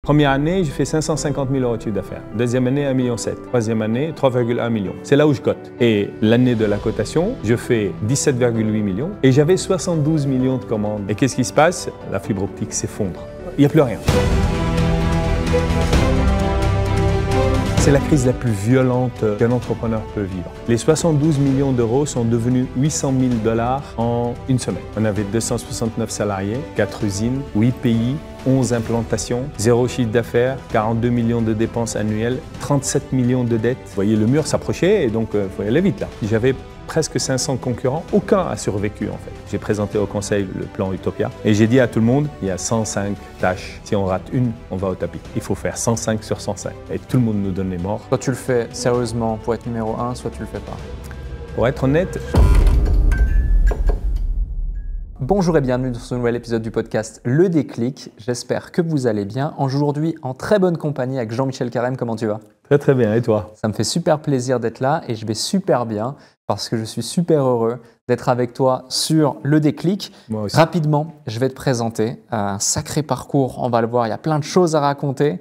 Première année, j'ai fait 550 000 € de chiffre d'affaires. Deuxième année, 1,7 million. Troisième année, 3,1 millions. C'est là où je cote. Et l'année de la cotation, je fais 17,8 millions et j'avais 72 millions de commandes. Et qu'est-ce qui se passe? La fibre optique s'effondre. Il n'y a plus rien. C'est la crise la plus violente qu'un entrepreneur peut vivre. Les 72 millions d'euros sont devenus 800 000 $ en une semaine. On avait 269 salariés, 4 usines, 8 pays, 11 implantations, 0 chiffre d'affaires, 42 millions de dépenses annuelles, 37 millions de dettes. Vous voyez, le mur s'approchait et donc il faut y aller vite là. J'avais presque 500 concurrents, aucun a survécu en fait. J'ai présenté au conseil le plan Utopia et j'ai dit à tout le monde, il y a 105 tâches. Si on rate une, on va au tapis. Il faut faire 105 sur 105. Et tout le monde nous donne les morts. Soit tu le fais sérieusement pour être numéro 1, soit tu le fais pas. Pour être honnête, bonjour et bienvenue dans ce nouvel épisode du podcast Le Déclic. J'espère que vous allez bien. Aujourd'hui, en très bonne compagnie avec Jean-Michel Carême. Comment tu vas? très très bien. Et toi? Ça me fait super plaisir d'être là et je vais super bien parce que je suis super heureux d'être avec toi sur Le Déclic. Moi aussi. Rapidement, je vais te présenter un sacré parcours. On va le voir, il y a plein de choses à raconter.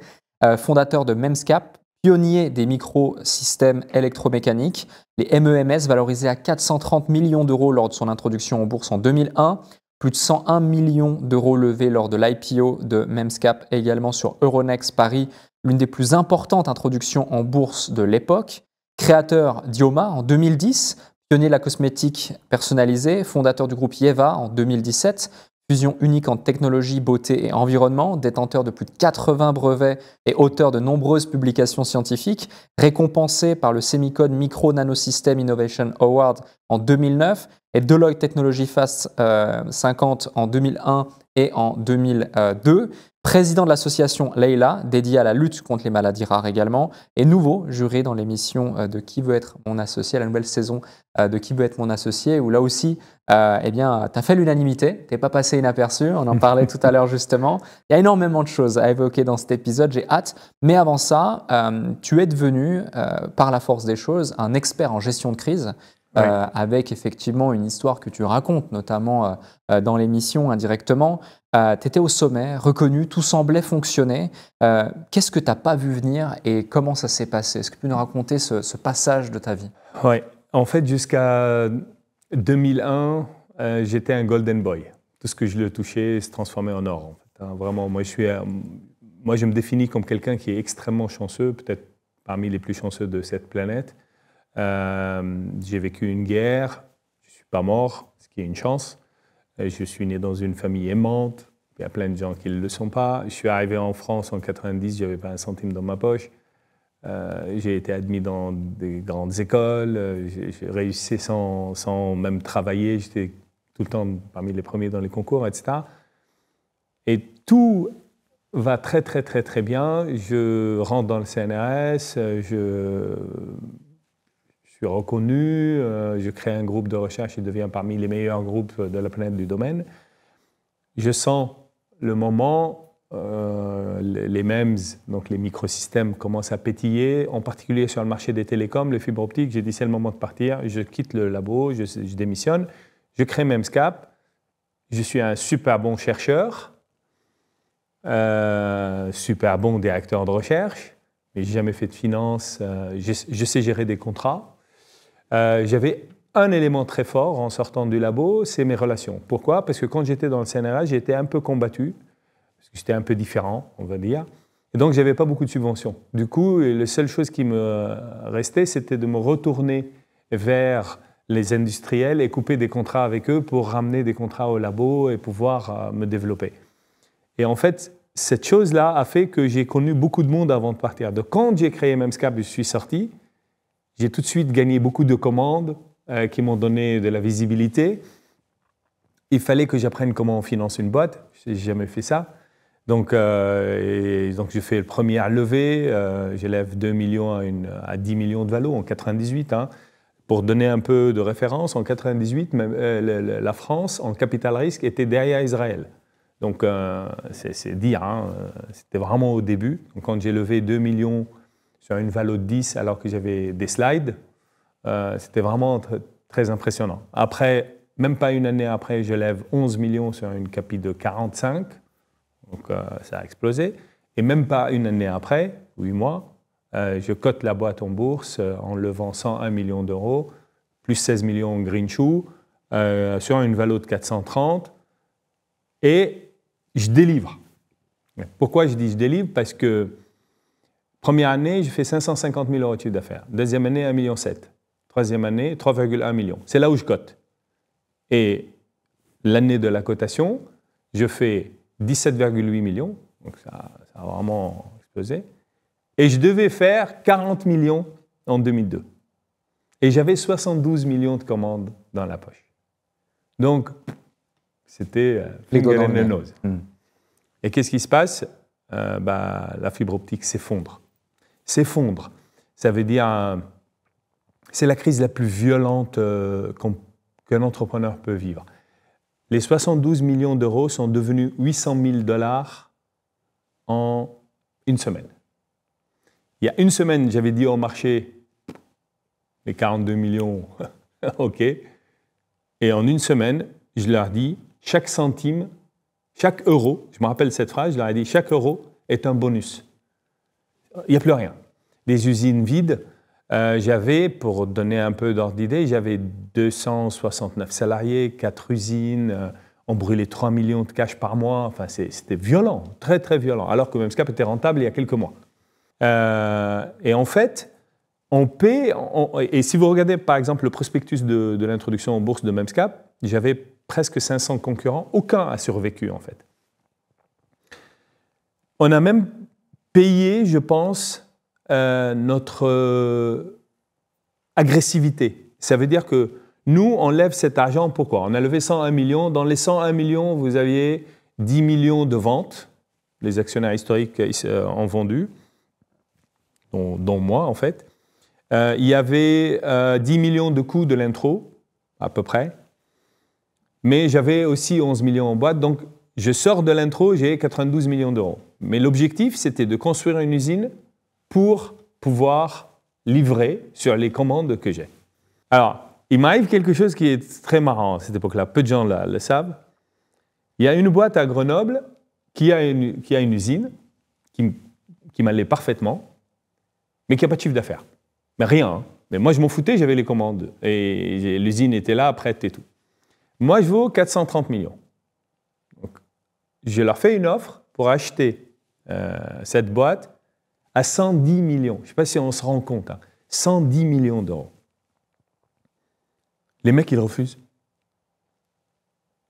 Fondateur de Memscap, pionnier des microsystèmes électromécaniques, les MEMS valorisés à 430 millions d'euros lors de son introduction en bourse en 2001, plus de 101 millions d'euros levés lors de l'IPO de Memscap, également sur Euronext Paris, l'une des plus importantes introductions en bourse de l'époque, créateur d'Ioma en 2010, pionnier de la cosmétique personnalisée, fondateur du groupe Yeva en 2017, fusion unique en technologie, beauté et environnement, détenteur de plus de 80 brevets et auteur de nombreuses publications scientifiques, récompensé par le Semicon Micro Nanosystem Innovation Award en 2009 et Deloitte Technology Fast 50 en 2001 et en 2002, président de l'association Leila, dédiée à la lutte contre les maladies rares également, et nouveau jury dans l'émission de Qui veut être mon associé, la nouvelle saison de Qui veut être mon associé, où là aussi, eh bien, tu as fait l'unanimité, tu n'es pas passé inaperçu, on en parlait tout à l'heure justement. Il y a énormément de choses à évoquer dans cet épisode, j'ai hâte. Mais avant ça, tu es devenu, par la force des choses, un expert en gestion de crise. Ouais. Avec effectivement une histoire que tu racontes, notamment dans l'émission indirectement. Tu étais au sommet, reconnu, tout semblait fonctionner. Qu'est-ce que tu n'as pas vu venir et comment ça s'est passé? Est-ce que tu peux nous raconter ce passage de ta vie? Oui. En fait, jusqu'à 2001, j'étais un golden boy. Tout ce que je le touchais se transformait en or. En fait, hein. Vraiment, moi, je me définis comme quelqu'un qui est extrêmement chanceux, peut-être parmi les plus chanceux de cette planète. J'ai vécu une guerre, je ne suis pas mort, ce qui est une chance. Je suis né dans une famille aimante, il y a plein de gens qui ne le sont pas. Je suis arrivé en France en 90, je n'avais pas un centime dans ma poche. J'ai été admis dans des grandes écoles, j'ai réussi sans même travailler, j'étais tout le temps parmi les premiers dans les concours, etc. Et tout va très très très très bien. Je rentre dans le CNRS, je suis reconnu, je crée un groupe de recherche et deviens parmi les meilleurs groupes de la planète du domaine. Je sens le moment, les MEMS, donc les microsystèmes, commencent à pétiller, en particulier sur le marché des télécoms, les fibres optiques. J'ai dit c'est le moment de partir, je quitte le labo, je démissionne, je crée Memscap, je suis un super bon chercheur, super bon directeur de recherche, mais je n'ai jamais fait de finance, je sais gérer des contrats. J'avais un élément très fort en sortant du labo, c'est mes relations. Pourquoi? Parce que quand j'étais dans le CNRS, j'étais un peu combattu, parce que j'étais un peu différent, on va dire, et donc je n'avais pas beaucoup de subventions. Du coup, la seule chose qui me restait, c'était de me retourner vers les industriels et couper des contrats avec eux pour ramener des contrats au labo et pouvoir me développer. Et en fait, cette chose-là a fait que j'ai connu beaucoup de monde avant de partir. Donc quand j'ai créé Memscap, je suis sorti, j'ai tout de suite gagné beaucoup de commandes qui m'ont donné de la visibilité. Il fallait que j'apprenne comment on finance une boîte. Je n'ai jamais fait ça. Donc je fais le premier à lever. J'élève 2 millions à 10 millions de valo en 98. Hein. Pour donner un peu de référence, en 98, la France, en capital risque, était derrière Israël. Donc c'est dire, hein, c'était vraiment au début. Donc, quand j'ai levé 2 millions sur une valo de 10 alors que j'avais des slides, c'était vraiment très impressionnant. Après, même pas une année après, je lève 11 millions sur une capi de 45, donc ça a explosé. Et même pas une année après, 8 mois, je cote la boîte en bourse en levant 101 millions d'euros, plus 16 millions en green shoe, sur une valeur de 430, et je délivre. Pourquoi je dis je délivre? Parce que première année, je fais 550 000 euros de chiffre d'affaires. Deuxième année, 1,7 million. Troisième année, 3,1 millions. C'est là où je cote. Et l'année de la cotation, je fais 17,8 millions. Donc ça a vraiment explosé. Et je devais faire 40 millions en 2002. Et j'avais 72 millions de commandes dans la poche. Donc, c'était finger in the nose. Et qu'est-ce qui se passe? La fibre optique s'effondre. S'effondre, ça veut dire c'est la crise la plus violente qu'un entrepreneur peut vivre. Les 72 millions d'euros sont devenus 800 000 $ en une semaine. Il y a une semaine, j'avais dit au marché, les 42 millions, OK. Et en une semaine, je leur dis, chaque centime, chaque euro, je me rappelle cette phrase, je leur ai dit, chaque euro est un bonus. Il n'y a plus rien. Des usines vides, j'avais, pour donner un peu d'ordre d'idée, j'avais 269 salariés, 4 usines, on brûlait 3 millions de cash par mois, enfin c'était violent, très très violent, alors que Memscap était rentable il y a quelques mois. Et en fait, on paie, et si vous regardez par exemple le prospectus de l'introduction en bourse de Memscap, j'avais presque 500 concurrents, aucun a survécu en fait. On a même payé, je pense, notre agressivité. Ça veut dire que nous, on lève cet argent, pourquoi? On a levé 101 millions. Dans les 101 millions, vous aviez 10 millions de ventes. Les actionnaires historiques ont vendu, dont moi en fait. Il y avait 10 millions de coûts de l'intro, à peu près. Mais j'avais aussi 11 millions en boîte. Donc, je sors de l'intro, j'ai 92 millions d'euros. Mais l'objectif, c'était de construire une usine pour pouvoir livrer sur les commandes que j'ai. Alors, il m'arrive quelque chose qui est très marrant à cette époque-là. Peu de gens le savent. Il y a une boîte à Grenoble qui a une usine qui m'allait parfaitement, mais qui n'a pas de chiffre d'affaires. Mais rien. Hein. Mais moi, je m'en foutais, j'avais les commandes. Et l'usine était là, prête et tout. Moi, je vaux 430 millions. Donc, je leur fais une offre pour acheter cette boîte à 110 millions. Je ne sais pas si on se rend compte. Hein. 110 millions d'euros. Les mecs, ils refusent.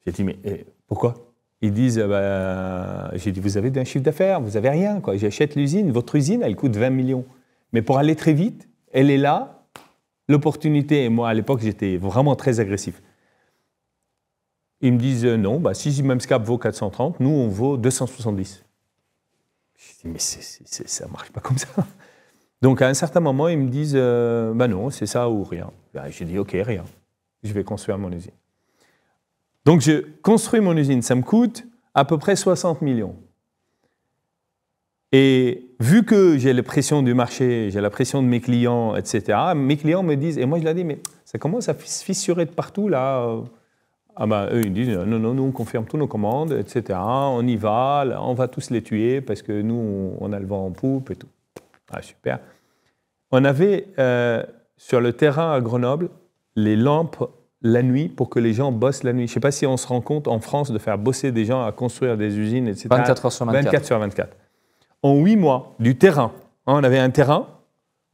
J'ai dit, mais pourquoi? Ils disent, j'ai dit, vous avez un chiffre d'affaires, vous n'avez rien. J'achète l'usine, votre usine, elle coûte 20 millions. Mais pour aller très vite, elle est là, l'opportunité. Et moi, à l'époque, j'étais vraiment très agressif. Ils me disent, non, si Memscap vaut 430, nous, on vaut 270. Je dis, mais ça ne marche pas comme ça. Donc, à un certain moment, ils me disent, non, c'est ça ou rien. J'ai dit, OK, rien. Je vais construire mon usine. Donc, je construis mon usine. Ça me coûte à peu près 60 millions. Et vu que j'ai la pression du marché, j'ai la pression de mes clients, etc., mes clients me disent, et moi je leur dis, mais ça commence à se fissurer de partout là. Eux ils disent, non, nous on confirme toutes nos commandes, etc., on y va, là, on va tous les tuer parce que nous on a le vent en poupe et tout. Ah, super. On avait sur le terrain à Grenoble les lampes la nuit pour que les gens bossent la nuit. Je ne sais pas si on se rend compte en France de faire bosser des gens à construire des usines, etc. 24 heures sur 24. 24 sur 24. En 8 mois, du terrain, on avait un terrain,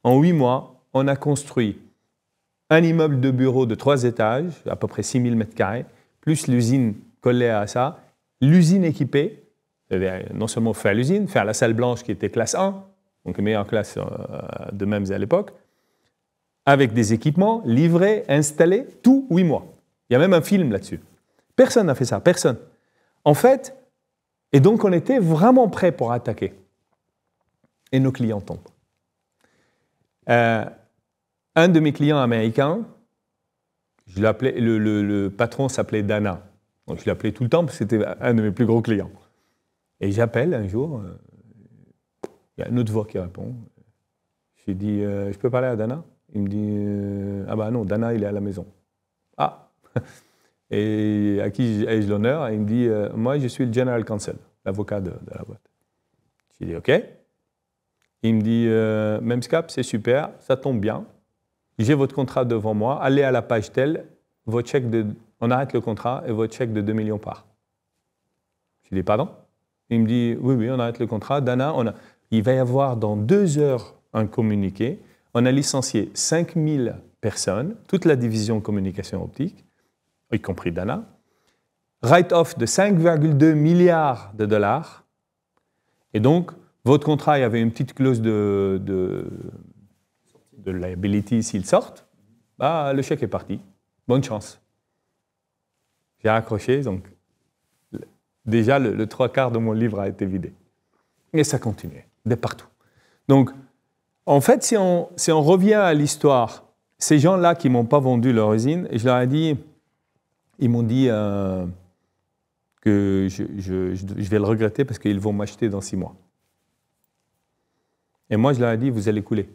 en 8 mois, on a construit un immeuble de bureaux de 3 étages, à peu près 6 000 m², plus l'usine collée à ça, l'usine équipée, non seulement faire l'usine, faire la salle blanche qui était classe 1, donc meilleure classe de MEMS à l'époque, avec des équipements livrés, installés, tout 8 mois. Il y a même un film là-dessus. Personne n'a fait ça, personne. En fait, et donc on était vraiment prêts pour attaquer. Et nos clients tombent. Un de mes clients américains, je l'appelais, le patron s'appelait Dana. Donc je l'appelais tout le temps parce que c'était un de mes plus gros clients. Et j'appelle un jour, il y a une autre voix qui répond. Je lui dis, je peux parler à Dana? Il me dit, non, Dana, il est à la maison. Ah. Et à qui ai-je l'honneur? Il me dit, moi, je suis le General Counsel, l'avocat de la boîte. J'ai dit OK. Il me dit Memscap, c'est super, ça tombe bien. J'ai votre contrat devant moi, allez à la page telle, votre chèque on arrête le contrat et votre chèque de 2 millions part. Je dis pardon? Il me dit oui, on arrête le contrat. Dana, il va y avoir dans 2 heures un communiqué. On a licencié 5000 personnes, toute la division communication optique, y compris Dana. Write-off de 5,2 milliards de dollars. Et donc, votre contrat, il y avait une petite clause de liability s'ils sortent. Bah, le chèque est parti. Bonne chance. J'ai raccroché, donc déjà le 3/4 de mon livre a été vidé. Et ça continuait, de partout. Donc, en fait, si on revient à l'histoire, ces gens-là qui ne m'ont pas vendu leur usine, et je leur ai dit, ils m'ont dit que je vais le regretter parce qu'ils vont m'acheter dans 6 mois. Et moi, je leur ai dit, vous allez couler.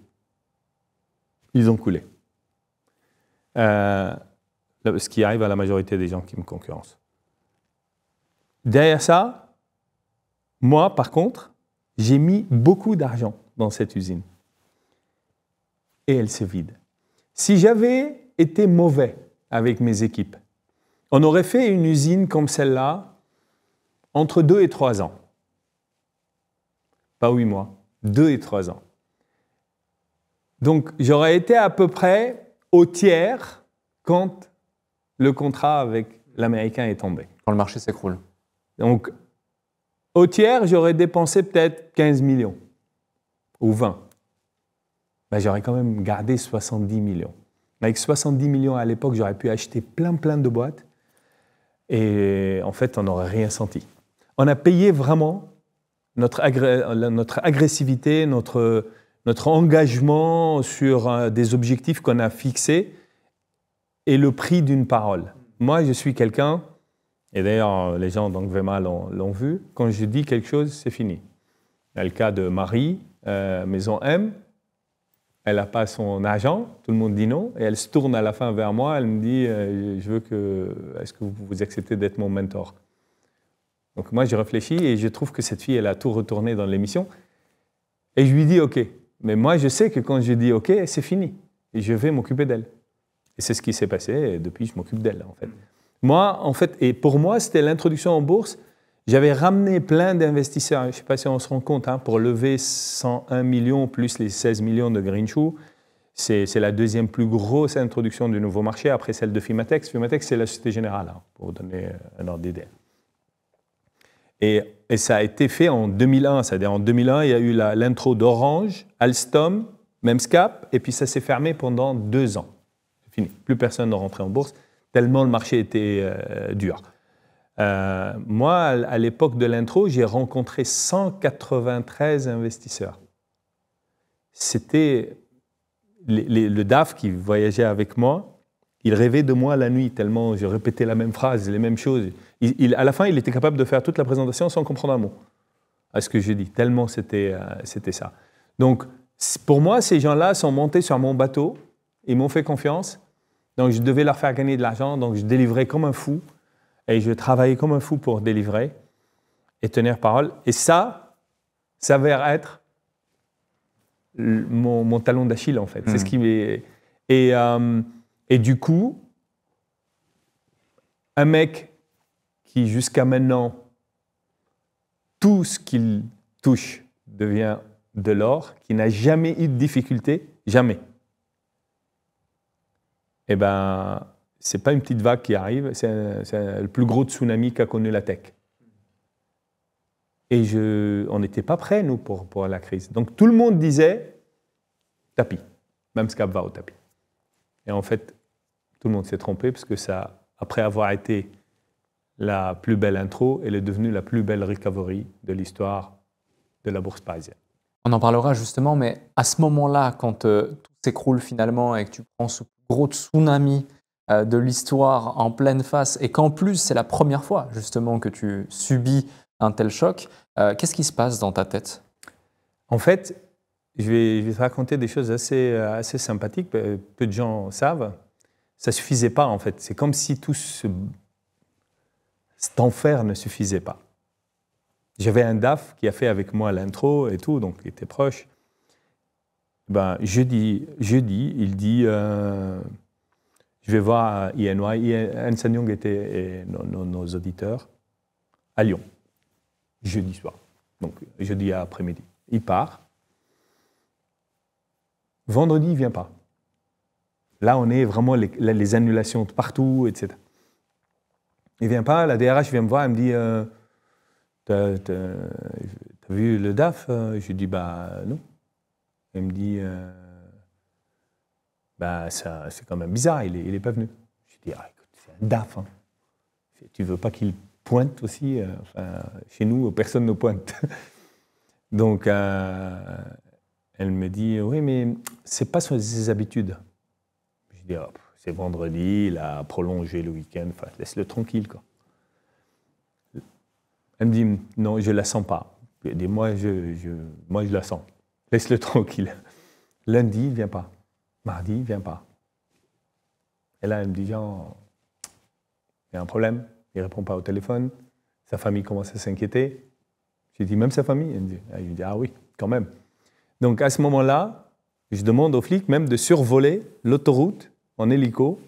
Ils ont coulé. Ce qui arrive à la majorité des gens qui me concurrencent. Derrière ça, moi, par contre, j'ai mis beaucoup d'argent dans cette usine. Et elle se vide. Si j'avais été mauvais avec mes équipes, on aurait fait une usine comme celle-là entre 2 et 3 ans. Pas 8 mois, 2 et 3 ans. Donc, j'aurais été à peu près au tiers quand le contrat avec l'Américain est tombé. Quand le marché s'écroule. Donc, au tiers, j'aurais dépensé peut-être 15 millions ou 20. Ben, j'aurais quand même gardé 70 millions. Avec 70 millions à l'époque, j'aurais pu acheter plein de boîtes et en fait, on n'aurait rien senti. On a payé vraiment notre agressivité, notre engagement sur des objectifs qu'on a fixés et le prix d'une parole. Moi, je suis quelqu'un, et d'ailleurs, les gens d'Angvema l'ont vu, quand je dis quelque chose, c'est fini. Il y a le cas de Marie, Maison M, elle n'a pas son agent, tout le monde dit non, et elle se tourne à la fin vers moi, elle me dit est-ce que vous acceptez d'être mon mentor? Donc moi, j'ai réfléchi et je trouve que cette fille, elle a tout retourné dans l'émission. Et je lui dis OK. Mais moi, je sais que quand je dis OK, c'est fini. Et je vais m'occuper d'elle. Et c'est ce qui s'est passé, et depuis, je m'occupe d'elle, en fait. Moi, en fait, et pour moi, c'était l'introduction en bourse. J'avais ramené plein d'investisseurs, je ne sais pas si on se rend compte, pour lever 101 millions plus les 16 millions de Greenshoe. C'est la deuxième plus grosse introduction du nouveau marché, après celle de Fimatex. Fimatex, c'est la Société Générale, pour vous donner un ordre d'idée. Et ça a été fait en 2001, c'est-à-dire en 2001, il y a eu l'intro d'Orange, Alstom, Memscap, et puis ça s'est fermé pendant 2 ans. C'est fini, plus personne ne rentrait en bourse, tellement le marché était dur. Moi, à l'époque de l'intro, j'ai rencontré 193 investisseurs. C'était le DAF qui voyageait avec moi. Il rêvait de moi la nuit, tellement je répétais la même phrase, les mêmes choses. À la fin, il était capable de faire toute la présentation sans comprendre un mot à ce que je dis, tellement c'était ça. Donc, pour moi, ces gens-là sont montés sur mon bateau, ils m'ont fait confiance, donc je devais leur faire gagner de l'argent, donc je délivrais comme un fou, et je travaillais comme un fou pour délivrer et tenir parole. Et ça s'avère être mon talon d'Achille, en fait. C'est ce qui m'est... Et du coup, un mec qui, jusqu'à maintenant, tout ce qu'il touche devient de l'or, qui n'a jamais eu de difficulté, jamais. Eh bien, ce n'est pas une petite vague qui arrive, c'est le plus gros tsunami qu'a connu la tech. Et on n'était pas prêts, nous, pour la crise. Donc, tout le monde disait, tapis, Memscap va au tapis. Et en fait, tout le monde s'est trompé, parce que ça, après avoir été la plus belle intro, elle est devenue la plus belle recovery de l'histoire de la bourse parisienne. On en parlera justement, mais à ce moment-là, quand tout s'écroule finalement et que tu prends ce gros tsunami de l'histoire en pleine face et qu'en plus, c'est la première fois justement que tu subis un tel choc, qu'est-ce qui se passe dans ta tête? En fait, je vais te raconter des choses assez sympathiques. Peu de gens savent. Ça ne suffisait pas, en fait. C'est comme si tout cet enfer ne suffisait pas. J'avais un DAF qui a fait avec moi l'intro et tout, donc il était proche. Ben, jeudi, il dit je vais voir INY. Ernst & Young était nos auditeurs à Lyon, jeudi soir, donc jeudi après-midi. Il part. Vendredi, il ne vient pas. Là, on est vraiment les annulations de partout, etc. Il ne vient pas, la DRH vient me voir, elle me dit t'as vu le DAF? Je lui dis bah non. Elle me dit bah c'est quand même bizarre, il est pas venu. Je lui dis ah, écoute, c'est un DAF. Hein. Tu veux pas qu'il pointe aussi? Enfin, chez nous, personne ne pointe. Donc elle me dit oui, mais c'est pas ses habitudes. Je dis oh, c'est vendredi, il a prolongé le week-end, enfin, laisse-le tranquille, quoi. Elle me dit non, je la sens pas. Je dis moi je la sens. Laisse-le tranquille. Lundi, il ne vient pas. Mardi, il ne vient pas. Et là, elle me dit genre, il y a un problème, il ne répond pas au téléphone, sa famille commence à s'inquiéter. J'ai dit même sa famille. Elle me dit ah oui, quand même. Donc à ce moment-là, je demande aux flics même de survoler l'autoroute en hélico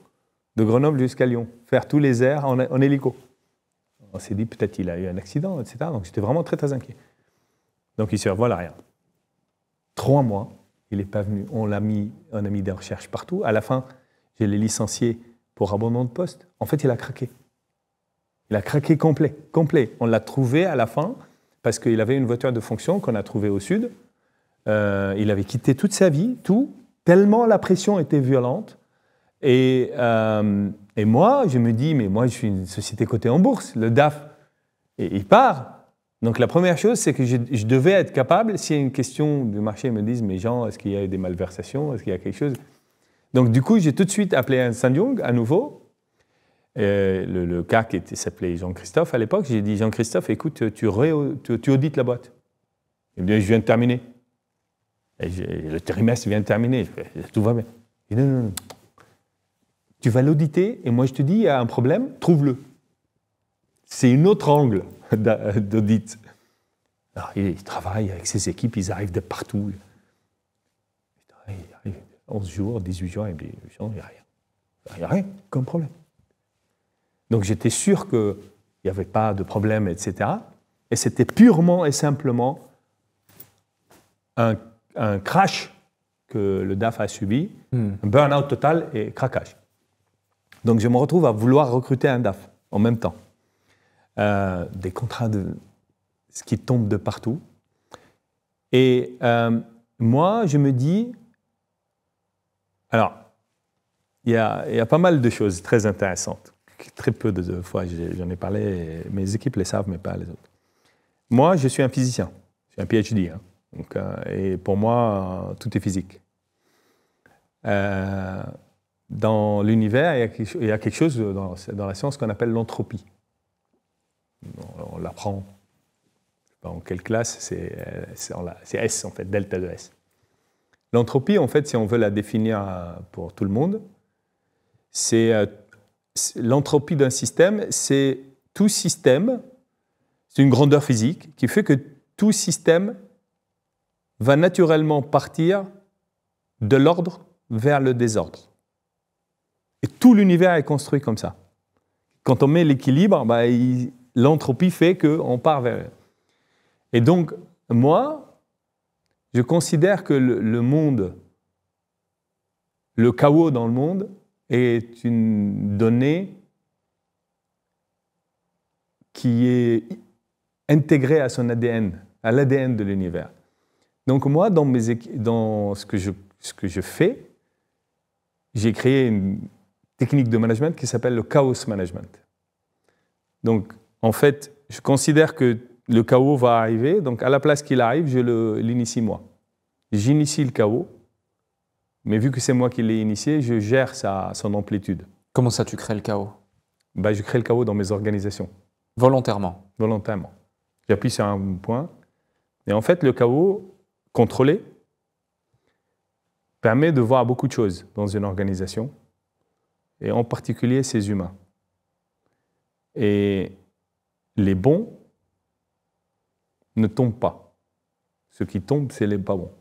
de Grenoble jusqu'à Lyon, faire tous les airs en hélico. On s'est dit peut-être qu'il a eu un accident, etc. Donc j'étais vraiment très très inquiet. Donc il survole rien. 3 mois, il n'est pas venu. On a mis des recherches partout. À la fin, je l'ai licencié pour abandon de poste. En fait, il a craqué. Il a craqué complet. On l'a trouvé à la fin parce qu'il avait une voiture de fonction qu'on a trouvée au sud. Il avait quitté toute sa vie, tout, tellement la pression était violente. Et moi, je me dis, mais moi, je suis une société cotée en bourse. Le DAF, et il part. Donc la première chose, c'est que je devais être capable, s'il y a une question du marché, ils me disent, mais Jean, est-ce qu'il y a des malversations? Est-ce qu'il y a quelque chose? Donc du coup, j'ai tout de suite appelé Ernst & Young à nouveau. Le gars qui s'appelait Jean-Christophe à l'époque, j'ai dit, Jean-Christophe, écoute, tu audites la boîte. Il me dit, je viens de terminer. Et le trimestre vient de terminer. Tout va bien. Il dit, non. Tu vas l'auditer et moi je te dis, il y a un problème, trouve-le. C'est une autre angle d'audit. Alors, il travaille avec ses équipes, ils arrivent de partout. Il arrive 11 jours, 18 jours, il me dit, il n'y a rien. Il n'y a rien comme problème. Donc j'étais sûr qu'il n'y avait pas de problème, etc. Et c'était purement et simplement un crash que le DAF a subi, un burn-out total et craquage. Donc je me retrouve à vouloir recruter un DAF en même temps. Des contrats ce qui tombe de partout. Et moi, je me dis... Alors, il y a pas mal de choses très intéressantes. Très peu de fois, j'en ai parlé, mes équipes les savent, mais pas les autres. Moi, je suis un physicien. Je suis un PhD. Hein. Donc, et pour moi, tout est physique. Dans l'univers, il y a quelque chose dans la science qu'on appelle l'entropie. On l'apprend. En quelle classe? C'est S, en fait, delta de S. L'entropie, en fait, si on veut la définir pour tout le monde, c'est l'entropie d'un système, c'est tout système, c'est une grandeur physique qui fait que tout système va naturellement partir de l'ordre vers le désordre. Et tout l'univers est construit comme ça. Quand on met l'équilibre, l'entropie fait qu'on part vers... Et donc, moi, je considère que le monde, le chaos dans le monde, est une donnée qui est intégrée à son ADN, à l'ADN de l'univers. Donc moi, dans ce que je fais, j'ai créé une technique de management qui s'appelle le chaos management. Donc, en fait, je considère que le chaos va arriver, donc à la place qu'il arrive, je l'initie moi. J'initie le chaos, mais vu que c'est moi qui l'ai initié, je gère son amplitude. Comment ça, tu crées le chaos? Je crée le chaos dans mes organisations. Volontairement? Volontairement. J'appuie sur un point, et en fait, le chaos contrôlé permet de voir beaucoup de choses dans une organisation, et en particulier ses humains. Et les bons ne tombent pas. Ce qui tombe, c'est les pas bons.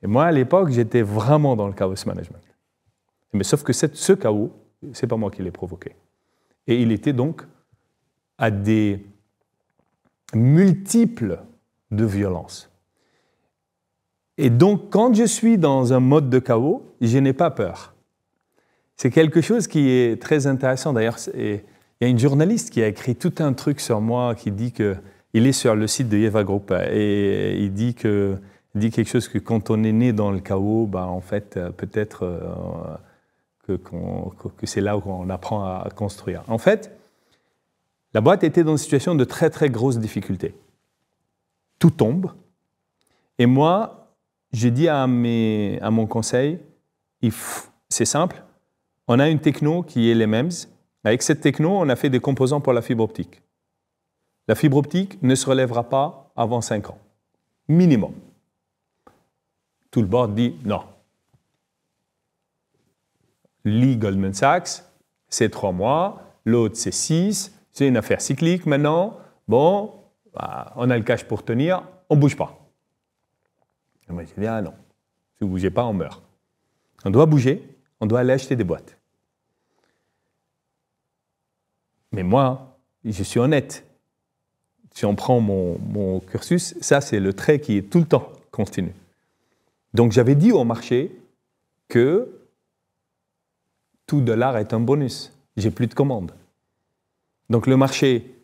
Et moi, à l'époque, j'étais vraiment dans le chaos management. Mais sauf que ce chaos, c'est pas moi qui l'ai provoqué. Et il était donc à des multiples de violence. Et donc, quand je suis dans un mode de chaos, je n'ai pas peur. C'est quelque chose qui est très intéressant. D'ailleurs, il y a une journaliste qui a écrit tout un truc sur moi qui dit que il est sur le site de Yeva Group et il dit quelque chose que quand on est né dans le chaos, bah, en fait, peut-être que c'est là où on apprend à construire. En fait, la boîte était dans une situation de très, très grosse difficulté. Tout tombe. Et moi, j'ai dit à mon conseil, c'est simple, on a une techno qui est les MEMS. Avec cette techno, on a fait des composants pour la fibre optique. La fibre optique ne se relèvera pas avant 5 ans. Minimum. Tout le board dit non. Lee Goldman Sachs, c'est 3 mois, l'autre c'est 6, c'est une affaire cyclique maintenant. Bon, bah, on a le cash pour tenir, on ne bouge pas. Et moi j'ai dit ah non, si vous ne bougez pas, on meurt. On doit bouger, on doit aller acheter des boîtes. Mais moi, je suis honnête. Si on prend mon cursus, ça c'est le trait qui est tout le temps continu. Donc j'avais dit au marché que tout dollar est un bonus. J'ai plus de commandes. Donc le marché,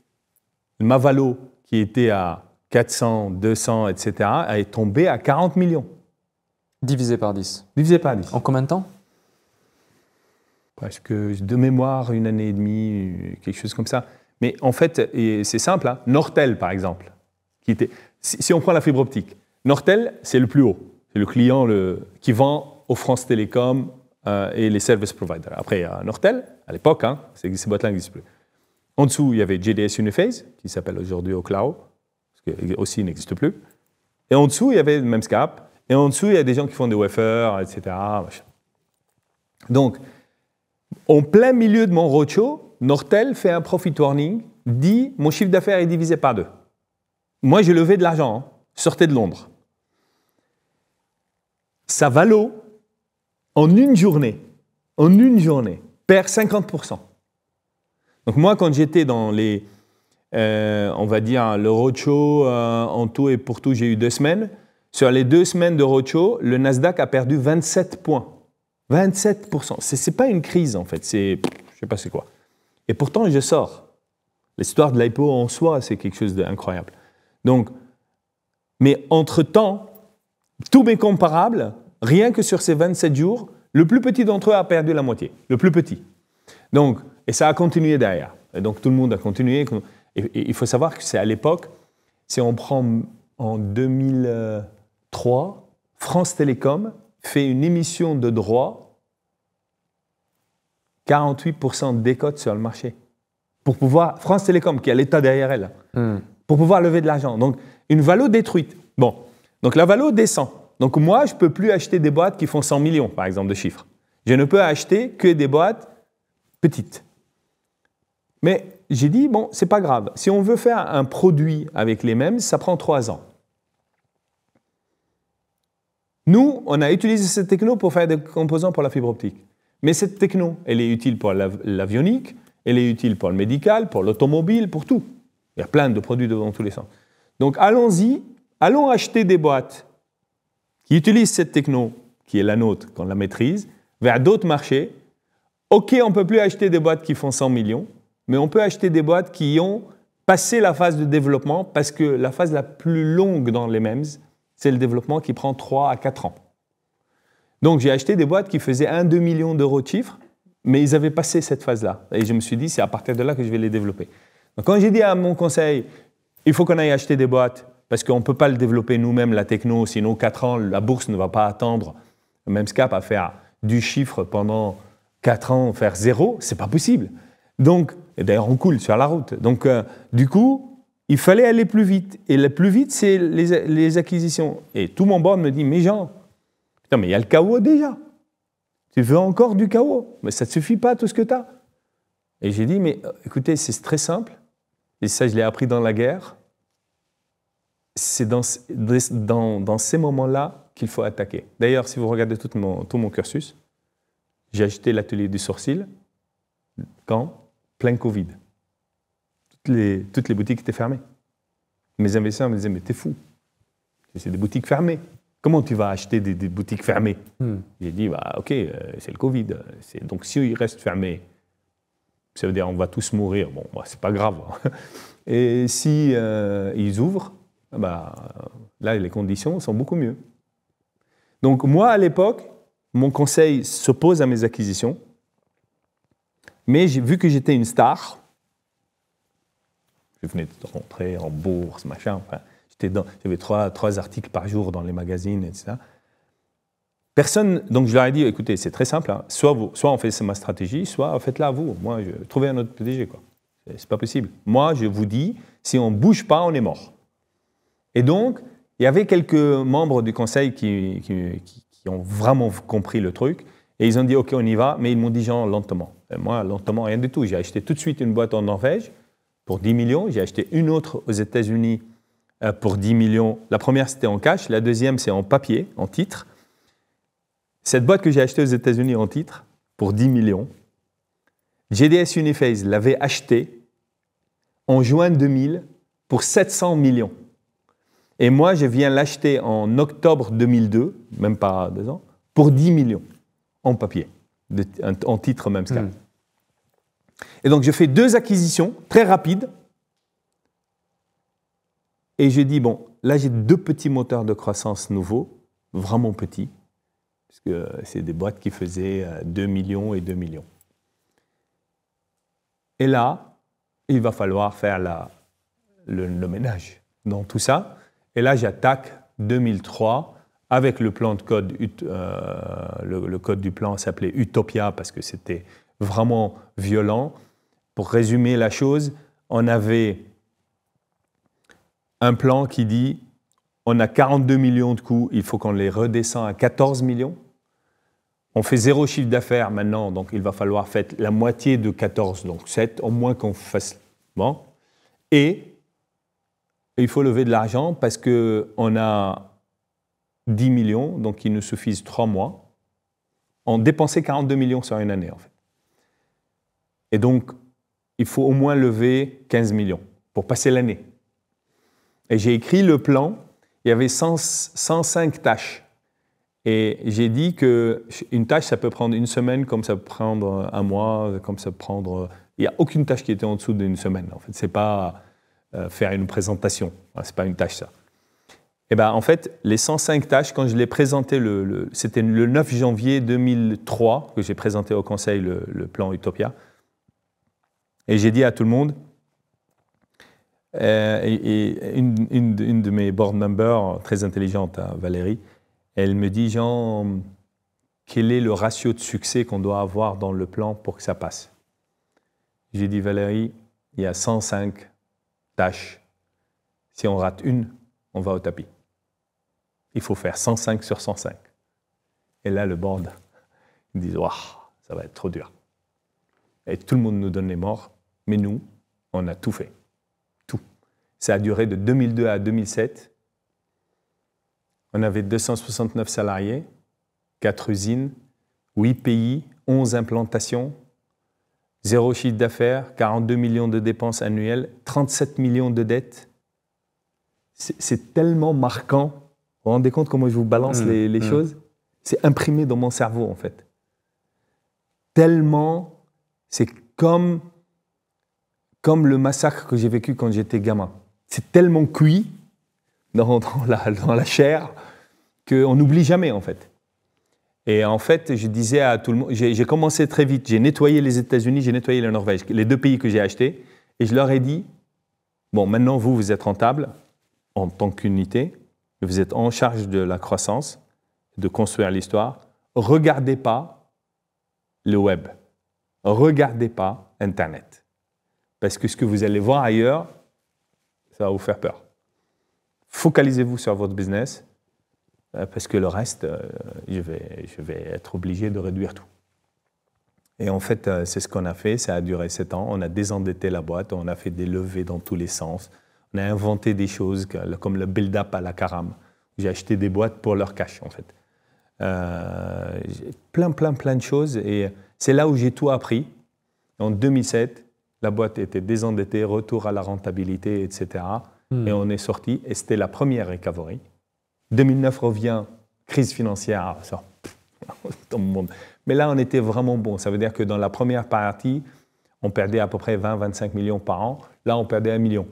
ma valo qui était à 400, 200, etc., est tombé à 40 millions. Divisé par 10. Divisé par 10. En combien de temps? Presque de mémoire, 1 année et demie, quelque chose comme ça. Mais en fait, c'est simple, hein. Nortel, par exemple, si on prend la fibre optique, Nortel, c'est le plus haut. C'est le client qui vend aux France Télécom et les service providers. Après, il y a Nortel, à l'époque, hein, ces boîtes-là n'existent plus. En dessous, il y avait JDS Uniphase, qui s'appelle aujourd'hui Oclao, qui aussi n'existe plus. Et en dessous, il y avait Memscap. Et en dessous, il y a des gens qui font des wafers, etc. Machin. Donc, en plein milieu de mon roadshow, Nortel fait un profit warning, dit mon chiffre d'affaires est divisé par 2. Moi, j'ai levé de l'argent, hein, sortez de Londres. Sa valo, en une journée, perd 50%. Donc moi, quand j'étais dans on va dire, le roadshow, en tout et pour tout, j'ai eu 2 semaines. Sur les 2 semaines de roadshow, le Nasdaq a perdu 27 points. 27%. Ce n'est pas une crise, en fait. Je ne sais pas c'est quoi. Et pourtant, je sors. L'histoire de l'IPO en soi, c'est quelque chose d'incroyable. Donc, mais entre-temps, tous mes comparables, rien que sur ces 27 jours, le plus petit d'entre eux a perdu la moitié. Le plus petit. Donc, et ça a continué derrière. Et donc, tout le monde a continué. Et il faut savoir que c'est à l'époque, si on prend en 2003, France Télécom fait une émission de droits, 48% de décote sur le marché. Pour pouvoir, France Télécom, qui a l'État derrière elle, pour pouvoir lever de l'argent. Donc, une valo détruite. Bon, donc la valo descend. Donc moi, je ne peux plus acheter des boîtes qui font 100 millions, par exemple, de chiffres. Je ne peux acheter que des boîtes petites. Mais j'ai dit, bon, c'est pas grave. Si on veut faire un produit avec les mêmes, ça prend 3 ans. Nous, on a utilisé cette techno pour faire des composants pour la fibre optique. Mais cette techno, elle est utile pour l'avionique, elle est utile pour le médical, pour l'automobile, pour tout. Il y a plein de produits dans tous les sens. Donc allons-y, allons acheter des boîtes qui utilisent cette techno, qui est la nôtre, qu'on la maîtrise, vers d'autres marchés. OK, on ne peut plus acheter des boîtes qui font 100 millions, mais on peut acheter des boîtes qui ont passé la phase de développement, parce que la phase la plus longue dans les MEMS, c'est le développement qui prend 3 à 4 ans. Donc j'ai acheté des boîtes qui faisaient 1-2 millions d'euros de chiffre, mais ils avaient passé cette phase-là. Et je me suis dit, c'est à partir de là que je vais les développer. Donc quand j'ai dit à mon conseil, il faut qu'on aille acheter des boîtes, parce qu'on ne peut pas le développer nous-mêmes, la techno, sinon 4 ans, la bourse ne va pas attendre Memscap à faire du chiffre pendant 4 ans, faire 0, c'est pas possible. Donc, et d'ailleurs on coule sur la route. Donc du coup, il fallait aller plus vite. Et le plus vite, c'est les acquisitions. Et tout mon board me dit, mais Jean, putain, mais il y a le chaos déjà. Tu veux encore du chaos? Mais ça ne te suffit pas tout ce que tu as. Et j'ai dit, mais écoutez, c'est très simple. Et ça, je l'ai appris dans la guerre. c'est dans ces moments-là qu'il faut attaquer. D'ailleurs, si vous regardez tout mon cursus, j'ai acheté l'atelier du sourcil quand plein Covid. Toutes les boutiques étaient fermées. Mes investisseurs me disaient, mais t'es fou, c'est des boutiques fermées. Comment tu vas acheter des boutiques fermées? J'ai dit, bah, ok, c'est le Covid. Donc s'ils restent fermés, ça veut dire on va tous mourir. Bon, bah, c'est pas grave. Et si ils ouvrent, bah, là, les conditions sont beaucoup mieux. Donc moi, à l'époque, mon conseil s'oppose à mes acquisitions. Mais vu que j'étais une star, je venais de rentrer en bourse, machin, enfin, j'avais trois articles par jour dans les magazines, etc. Personne, donc je leur ai dit, écoutez, c'est très simple, hein, soit on fait ma stratégie, soit faites-la à vous. Moi, trouvez un autre PDG, quoi. C'est pas possible. Moi, je vous dis, si on ne bouge pas, on est mort. Et donc, il y avait quelques membres du conseil qui ont vraiment compris le truc, et ils ont dit, ok, on y va, mais ils m'ont dit, genre, lentement. Et moi, lentement, rien du tout. J'ai acheté tout de suite une boîte en Norvège pour 10 millions, j'ai acheté une autre aux États-Unis pour 10 millions. La première, c'était en cash, la deuxième, c'est en papier, en titre. Cette boîte que j'ai achetée aux États-Unis en titre pour 10 millions, GDS Uniphase l'avait achetée en juin 2000 pour 700 millions. Et moi, je viens l'acheter en octobre 2002, même pas 2 ans, pour 10 millions en papier, en titre même scale. Et donc, je fais 2 acquisitions très rapides. Et je dis, bon, là, j'ai 2 petits moteurs de croissance nouveaux, vraiment petits, parce que c'est des boîtes qui faisaient 2 millions et 2 millions. Et là, il va falloir faire le ménage dans tout ça. Et là, j'attaque 2003 avec le plan de code. Le code du plan s'appelait Utopia parce que c'était vraiment violent. Pour résumer la chose, on avait un plan qui dit on a 42 millions de coûts, il faut qu'on les redescende à 14 millions. On fait 0 chiffre d'affaires maintenant, donc il va falloir faire la moitié de 14, donc 7, au moins qu'on fasse. Bon. Et il faut lever de l'argent parce qu'on a 10 millions, donc il nous suffit 3 mois. On dépensait 42 millions sur une année, en fait. Et donc, il faut au moins lever 15 millions pour passer l'année. Et j'ai écrit le plan, il y avait 105 tâches. Et j'ai dit qu'une tâche, ça peut prendre une semaine, comme ça peut prendre un mois, comme ça peut prendre... Il n'y a aucune tâche qui était en dessous d'une semaine, en fait. Ce n'est pas faire une présentation, ce n'est pas une tâche, ça. Et bien, en fait, les 105 tâches, quand je les présentais, c'était le 9 janvier 2003 que j'ai présenté au Conseil le plan Utopia. Et j'ai dit à tout le monde, une de mes board members, très intelligente, Valérie, elle me dit, Jean, quel est le ratio de succès qu'on doit avoir dans le plan pour que ça passe? J'ai dit, Valérie, il y a 105 tâches. Si on rate une, on va au tapis. Il faut faire 105 sur 105. Et là, le board, ils disent, waouh, ça va être trop dur. Et tout le monde nous donne les morts, mais nous, on a tout fait. Tout. Ça a duré de 2002 à 2007. On avait 269 salariés, 4 usines, 8 pays, 11 implantations, 0 chiffre d'affaires, 42 millions de dépenses annuelles, 37 millions de dettes. C'est tellement marquant. Vous vous rendez compte comment je vous balance les choses? C'est imprimé dans mon cerveau, en fait. Tellement, c'est comme le massacre que j'ai vécu quand j'étais gamin. C'est tellement cuit dans la chair qu'on n'oublie jamais, en fait. Et en fait, je disais à tout le monde, j'ai commencé très vite, j'ai nettoyé les États-Unis, j'ai nettoyé la Norvège, les 2 pays que j'ai achetés, et je leur ai dit, bon, maintenant vous êtes rentable en tant qu'unité, vous êtes en charge de la croissance, de construire l'histoire, regardez pas le web, regardez pas Internet, parce que ce que vous allez voir ailleurs, ça va vous faire peur. Focalisez-vous sur votre business, parce que le reste, je vais être obligé de réduire tout. Et en fait, c'est ce qu'on a fait, ça a duré 7 ans, on a désendetté la boîte, on a fait des levées dans tous les sens, On a inventé des choses comme le build-up à la Caram. J'ai acheté des boîtes pour leur cash, en fait. Plein de choses. Et c'est là où j'ai tout appris. En 2007, la boîte était désendettée, retour à la rentabilité, etc. Et on est sorti. Et c'était la première recovery. 2009 revient, crise financière. Ça, dans le monde. Mais là, on était vraiment bon. Ça veut dire que dans la première partie, on perdait à peu près 20-25 millions par an. Là, on perdait 1 million.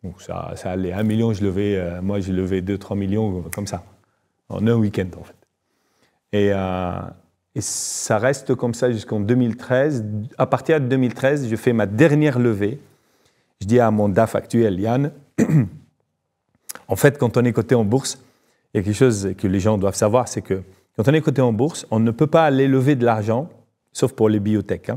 Donc ça allait. 1 million, moi, j'ai levé 2-3 millions comme ça, en un week-end, en fait. Et ça reste comme ça jusqu'en 2013. À partir de 2013, je fais ma dernière levée. Je dis à mon DAF actuel, Yann, en fait, quand on est coté en bourse, il y a quelque chose que les gens doivent savoir, c'est que quand on est coté en bourse, on ne peut pas aller lever de l'argent, sauf pour les biotech,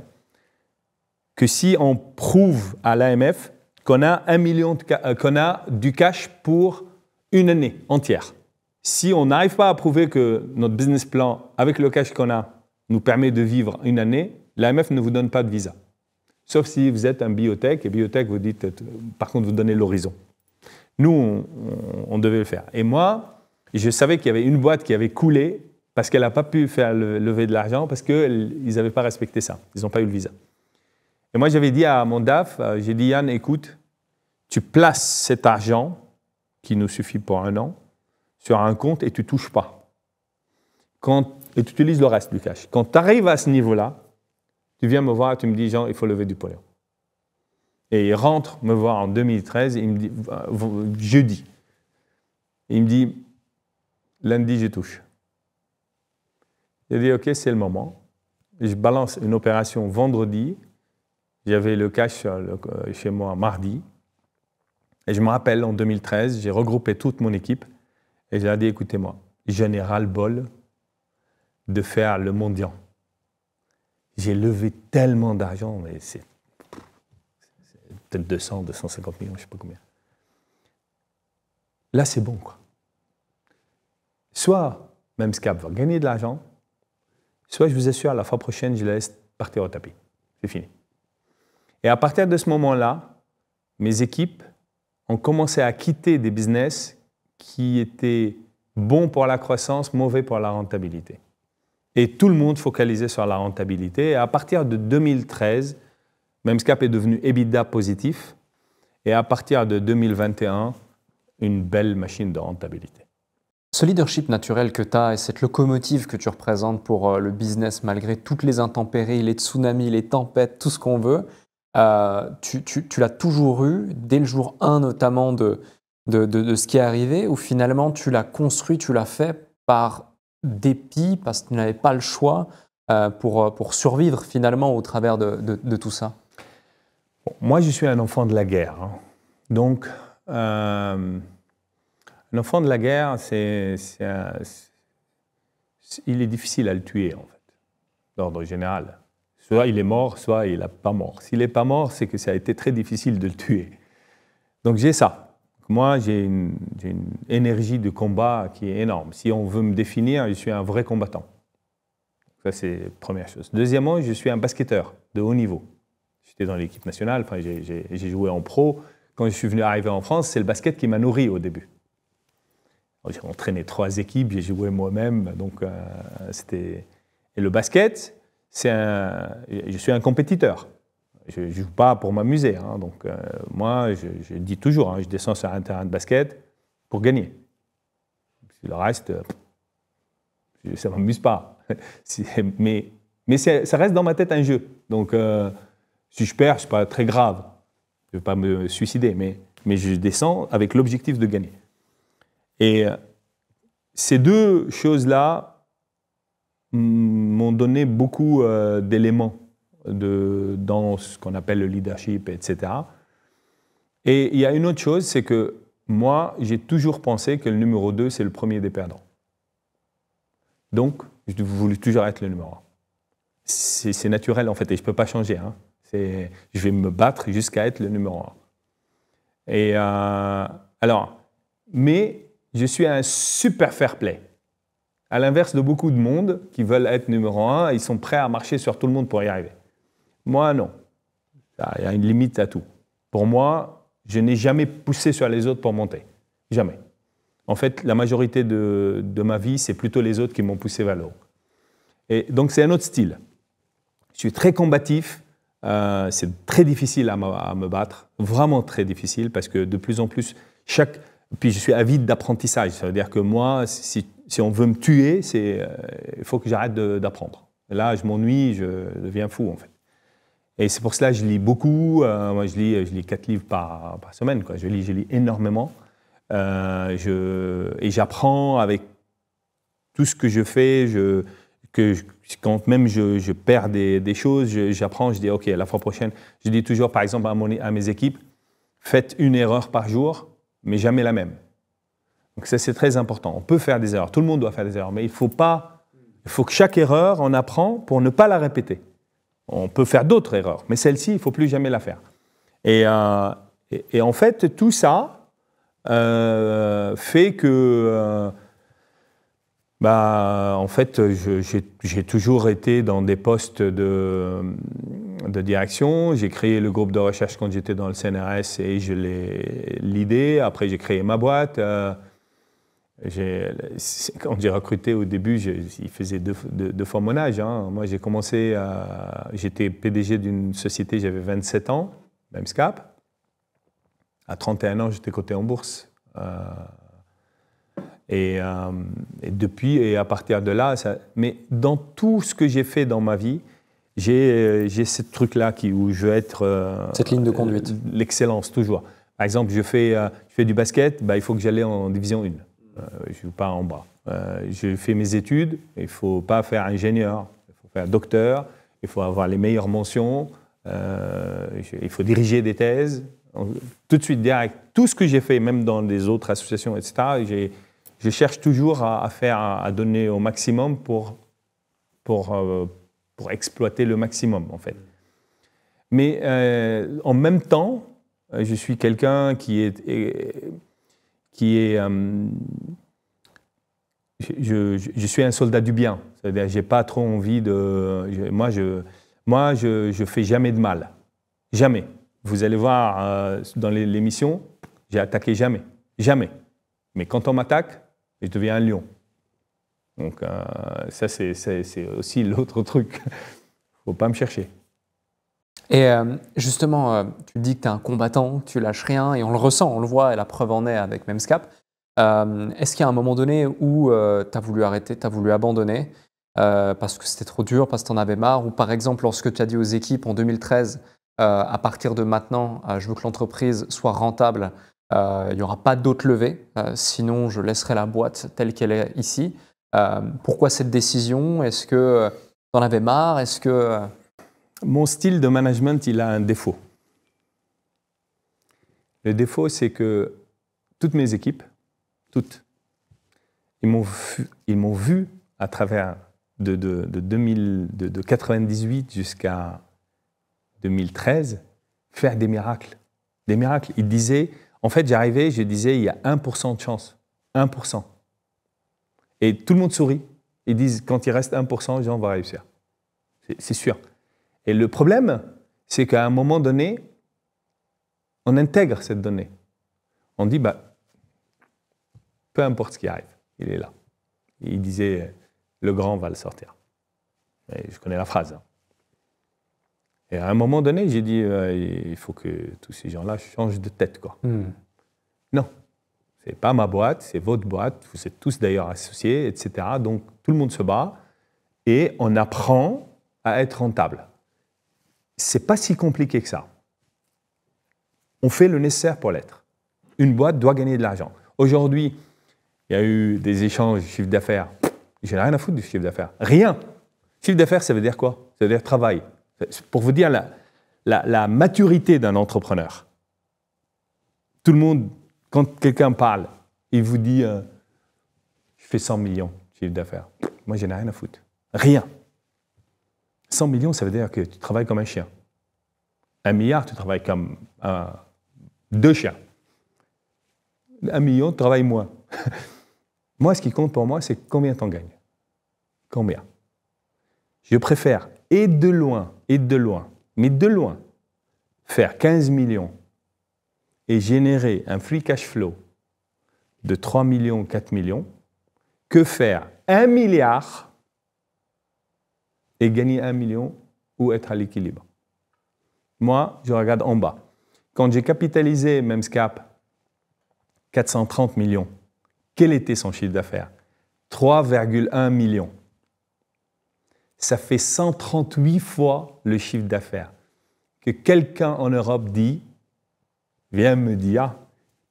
que si on prouve à l'AMF qu'on a 1 million qu'on a du cash pour une année entière. Si on n'arrive pas à prouver que notre business plan, avec le cash qu'on a, nous permet de vivre une année, l'AMF ne vous donne pas de visa. Sauf si vous êtes un biotech, et biotech, vous dites, par contre, vous donnez l'horizon. Nous, on devait le faire. Et moi, je savais qu'il y avait une boîte qui avait coulé parce qu'elle n'a pas pu faire lever de l'argent parce qu'ils n'avaient pas respecté ça. Ils n'ont pas eu le visa. Et moi, j'avais dit à mon DAF, j'ai dit, Yann, écoute, tu places cet argent, qui nous suffit pour 1 an, sur un compte et tu ne touches pas. Et tu utilises le reste du cash. Quand tu arrives à ce niveau-là, tu viens me voir et tu me dis, Jean, il faut lever du pognon. Et il rentre me voir en 2013, et il me dit, jeudi. Et il me dit, lundi, je touche. J'ai dit, OK, c'est le moment. Et je balance une opération vendredi. J'avais le cash chez moi mardi. Et je me rappelle, en 2013, j'ai regroupé toute mon équipe et j'ai dit, écoutez-moi, j'en ai ras-le-bol de faire le mendiant. J'ai levé tellement d'argent, mais c'est peut-être 200, 250 millions, je ne sais pas combien. Là, c'est bon, quoi. Soit Memscap va gagner de l'argent, soit je vous assure, la fois prochaine, je la laisse partir au tapis. C'est fini. Et à partir de ce moment-là, mes équipes ont commencé à quitter des business qui étaient bons pour la croissance, mauvais pour la rentabilité. Et tout le monde focalisait sur la rentabilité. Et à partir de 2013, Memscap est devenu EBITDA positif. Et à partir de 2021, une belle machine de rentabilité. Ce leadership naturel que tu as et cette locomotive que tu représentes pour le business, malgré toutes les intempéries, les tsunamis, les tempêtes, tout ce qu'on veut, tu l'as toujours eu, dès le jour 1 notamment de ce qui est arrivé, où finalement tu l'as construit, tu l'as fait par dépit, parce que tu n'avais pas le choix pour survivre finalement au travers de tout ça. Bon, moi, je suis un enfant de la guerre. Donc, un enfant de la guerre, il est difficile à le tuer, en fait, d'ordre général. Soit il est mort, soit il n'est pas mort. S'il n'est pas mort, c'est que ça a été très difficile de le tuer. Donc j'ai ça. Moi, j'ai une énergie de combat qui est énorme. Si on veut me définir, je suis un vrai combattant. Ça, c'est la première chose. Deuxièmement, je suis un basketteur de haut niveau. J'étais dans l'équipe nationale, enfin, j'ai joué en pro. Quand je suis arrivé en France, c'est le basket qui m'a nourri au début. J'ai entraîné 3 équipes, j'ai joué moi-même. Donc, c'était... Et le basket... je suis un compétiteur. Je ne joue pas pour m'amuser. Donc, moi, je dis toujours, je descends sur un terrain de basket pour gagner. Le reste, ça ne m'amuse pas. Mais ça reste dans ma tête un jeu. Donc, si je perds, ce n'est pas très grave. Je ne vais pas me suicider, mais je descends avec l'objectif de gagner. Et ces 2 choses-là m'ont donné beaucoup d'éléments dans ce qu'on appelle le leadership, etc. Et il y a une autre chose, c'est que moi, j'ai toujours pensé que le numéro 2, c'est le premier des perdants. Donc, je voulais toujours être le numéro 1. C'est naturel, en fait, et je ne peux pas changer. Je vais me battre jusqu'à être le numéro 1. Et mais je suis un super fair play. À l'inverse de beaucoup de monde qui veulent être numéro 1, ils sont prêts à marcher sur tout le monde pour y arriver. Moi, non. Il y a une limite à tout. Pour moi, Je n'ai jamais poussé sur les autres pour monter. Jamais. En fait, la majorité de ma vie, c'est plutôt les autres qui m'ont poussé vers le haut. Et donc, c'est un autre style. Je suis très combatif. C'est très difficile à me battre. Vraiment très difficile parce que de plus en plus, puis je suis avide d'apprentissage. Ça veut dire que moi, si on veut me tuer, il faut que j'arrête d'apprendre. Là, je m'ennuie, je deviens fou, en fait. Et c'est pour cela que je lis beaucoup. Moi, je lis 4 livres par semaine, quoi. Je lis énormément. Et j'apprends avec tout ce que je fais. Quand même je perds des choses, j'apprends, je dis OK, la fois prochaine, je dis toujours, par exemple, à mes équipes, faites une erreur par jour, mais jamais la même. Donc ça, c'est très important. On peut faire des erreurs, tout le monde doit faire des erreurs, mais il faut que chaque erreur, on apprend pour ne pas la répéter. On peut faire d'autres erreurs, mais celle-ci, il ne faut plus jamais la faire. Et en fait, tout ça fait que... en fait, j'ai toujours été dans des postes de direction. J'ai créé le groupe de recherche quand j'étais dans le CNRS et je l'ai leadé. Après, j'ai créé ma boîte. Quand j'ai recruté au début, il faisait deux fois mon âge. Hein. Moi, j'ai commencé, j'étais PDG d'une société, j'avais 27 ans, Memscap. À 31 ans, j'étais coté en bourse. Et depuis, et à partir de là, mais dans tout ce que j'ai fait dans ma vie, j'ai ce truc-là où je veux être... cette ligne de conduite. L'excellence, toujours. Par exemple, je fais du basket, il faut que j'aille en division 1. Je ne joue pas en bas. Je fais mes études, il ne faut pas faire ingénieur, il faut faire docteur, il faut avoir les meilleures mentions, il faut diriger des thèses. Tout de suite, direct, tout ce que j'ai fait, même dans des autres associations, etc., je cherche toujours à donner au maximum pour exploiter le maximum, en fait. Mais en même temps, je suis quelqu'un je suis un soldat du bien. C'est-à-dire, j'ai pas trop envie de... Moi, je fais jamais de mal. Jamais. Vous allez voir dans l'émission, j'ai attaqué jamais. Jamais. Mais quand on m'attaque, je deviens un lion. Donc ça, c'est aussi l'autre truc. Il ne faut pas me chercher. Et justement, tu dis que tu es un combattant, tu lâches rien, et on le ressent, on le voit, et la preuve en est avec Memscap. Est-ce qu'il y a un moment donné où tu as voulu arrêter, tu as voulu abandonner parce que c'était trop dur, parce que tu en avais marre, ou par exemple, lorsque tu as dit aux équipes en 2013, à partir de maintenant, je veux que l'entreprise soit rentable, il n'y aura pas d'autres levées, sinon je laisserai la boîte telle qu'elle est ici. Pourquoi cette décision? Est-ce que tu en avais marre? Est-ce que... Mon style de management, il a un défaut. Le défaut, c'est que toutes mes équipes, toutes, ils m'ont vu à travers de 98 jusqu'à 2013 faire des miracles. Des miracles. Ils disaient, en fait, j'arrivais, je disais, il y a 1% de chance. 1%. Et tout le monde sourit. Ils disent, quand il reste 1%, les gens vont réussir. C'est sûr. Et le problème, c'est qu'à un moment donné, on intègre cette donnée. On dit, peu importe ce qui arrive, il est là. Il disait, le grand va le sortir. Et je connais la phrase. Hein. Et à un moment donné, j'ai dit, il faut que tous ces gens-là changent de tête, quoi. Non, ce n'est pas ma boîte, c'est votre boîte. Vous êtes tous d'ailleurs associés, etc. Donc, tout le monde se bat et on apprend à être rentable. Ce n'est pas si compliqué que ça. On fait le nécessaire pour l'être. Une boîte doit gagner de l'argent. Aujourd'hui, il y a eu des échanges de chiffre d'affaires. Je n'ai rien à foutre du chiffre d'affaires. Rien. Chiffre d'affaires, ça veut dire quoi? Ça veut dire travail. Pour vous dire la maturité d'un entrepreneur. Tout le monde, quand quelqu'un parle, il vous dit je fais 100 millions de chiffre d'affaires. Moi, je n'ai rien à foutre. Rien. 100 millions, ça veut dire que tu travailles comme un chien. 1 milliard, tu travailles comme 2 chiens. 1 million, tu travailles moins. Moi, ce qui compte pour moi, c'est combien tu en gagnes. Combien. Je préfère, et de loin, mais de loin, faire 15 millions et générer un free cash flow de 3 millions, 4 millions, que faire 1 milliard et gagner 1 million ou être à l'équilibre. Moi, je regarde en bas. Quand j'ai capitalisé Memscap 430 millions, quel était son chiffre d'affaires? 3,1 millions. Ça fait 138 fois le chiffre d'affaires. Que quelqu'un en Europe vient me dire,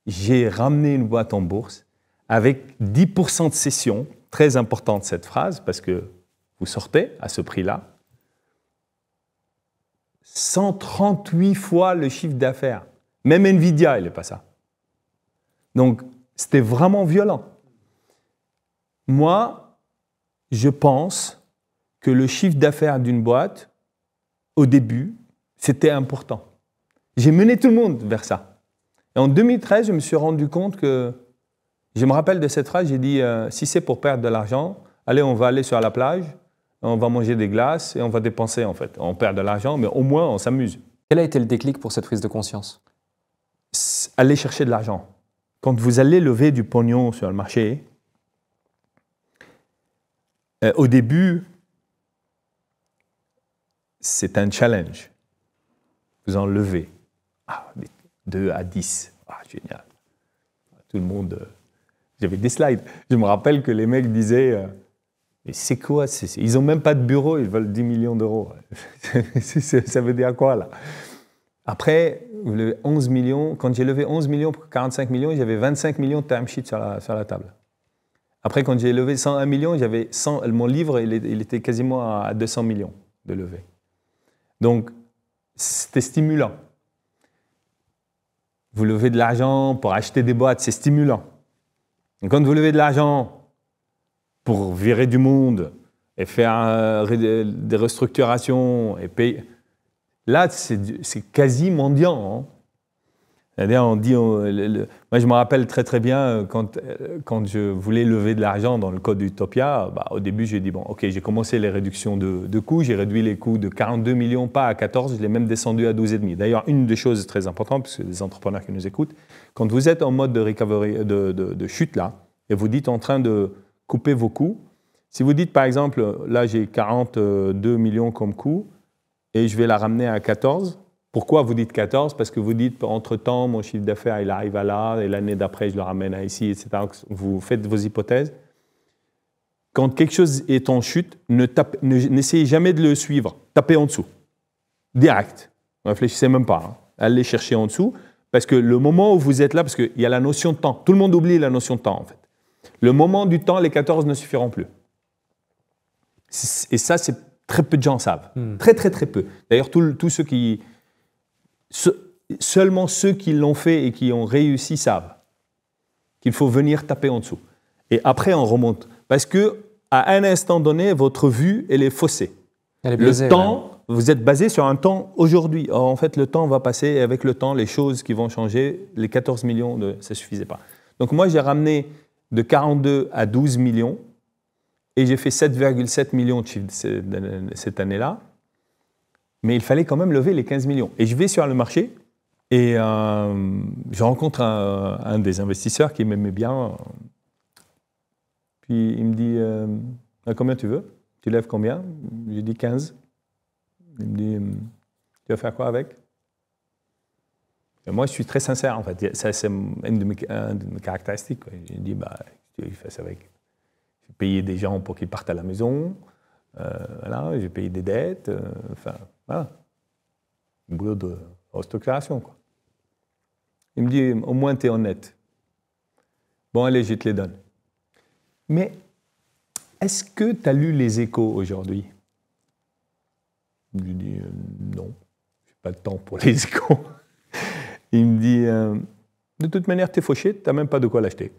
j'ai ramené une boîte en bourse avec 10% de cession, très importante cette phrase, parce que vous sortez à ce prix-là, 138 fois le chiffre d'affaires. Même Nvidia, il n'est pas ça. Donc, c'était vraiment violent. Moi, je pense que le chiffre d'affaires d'une boîte, au début, c'était important. J'ai mené tout le monde vers ça. Et en 2013, je me suis rendu compte que, je me rappelle de cette phrase, j'ai dit, si c'est pour perdre de l'argent, allez, on va aller sur la plage, on va manger des glaces et on va dépenser en fait. On perd de l'argent, mais au moins on s'amuse. Quel a été le déclic pour cette prise de conscience? Aller chercher de l'argent. Quand vous allez lever du pognon sur le marché, au début, c'est un challenge. Vous en levez. 2 à 10. Génial. Tout le monde... J'avais des slides. Je me rappelle que les mecs disaient... mais c'est quoi? Ils n'ont même pas de bureau, ils veulent 10 millions d'euros. Ça veut dire quoi, là? Après, vous levez 11 millions. Quand j'ai levé 11 millions pour 45 millions, j'avais 25 millions de term sheets sur la table. Après, quand j'ai levé 101 millions, j'avais mon livre, il était quasiment à 200 millions de levée. Donc, c'était stimulant. Vous levez de l'argent pour acheter des boîtes, c'est stimulant. Et quand vous levez de l'argent pour virer du monde et faire des restructurations et payer, là, c'est quasi mendiant. Hein. C'est-à-dire, on dit, moi je me rappelle très très bien quand je voulais lever de l'argent dans le code Utopia, au début j'ai dit, bon ok, j'ai commencé les réductions de coûts, j'ai réduit les coûts de 42 millions, pas à 14, je l'ai même descendu à 12,5. D'ailleurs, une des choses très importantes, parce que les entrepreneurs qui nous écoutent, quand vous êtes en mode de recovery, de chute là, et vous dites en train de couper vos coûts, si vous dites par exemple, là j'ai 42 millions comme coût, et je vais la ramener à 14, pourquoi vous dites 14? Parce que vous dites, entre-temps, mon chiffre d'affaires, il arrive à là, et l'année d'après, je le ramène à ici, etc. Vous faites vos hypothèses. Quand quelque chose est en chute, n'essayez jamais de le suivre. Tapez en dessous. Direct. Ne réfléchissez même pas. Hein. Allez chercher en dessous. Parce que le moment où vous êtes là, parce qu'il y a la notion de temps. Tout le monde oublie la notion de temps, en fait. Le moment du temps, les 14 ne suffiront plus. Et ça, c'est très peu de gens savent. Très, très, très peu. D'ailleurs, tous ceux qui... Seulement ceux qui l'ont fait et qui ont réussi savent qu'il faut venir taper en dessous. Et après, on remonte. Parce qu'à un instant donné, votre vue, elle est faussée. Elle est biaisée, le temps, vous êtes basé sur un temps aujourd'hui. Or, en fait, le temps va passer et avec le temps, les choses qui vont changer, les 14 millions, ça ne suffisait pas. Donc moi, j'ai ramené de 42 à 12 millions et j'ai fait 7,7 millions de chiffre cette année-là. Mais il fallait quand même lever les 15 millions. Et je vais sur le marché et je rencontre un des investisseurs qui m'aimait bien. Puis il me dit combien tu veux? Tu lèves combien? J'ai dit 15. Il me dit tu vas faire quoi avec? Et moi, je suis très sincère en fait. Ça, c'est une de mes caractéristiques. Quoi. J'ai dit tu fais ça avec. Je vais payer des gens pour qu'ils partent à la maison. Voilà, je vais payer des dettes. Voilà. Un boulot de restructuration, quoi. Il me dit, au moins, tu es honnête. Bon, allez, je te les donne. Mais est-ce que tu as lu les Échos aujourd'hui? Je lui dis, non, je n'ai pas le temps pour les Échos. Il me dit, de toute manière, tu es fauché, tu n'as même pas de quoi l'acheter.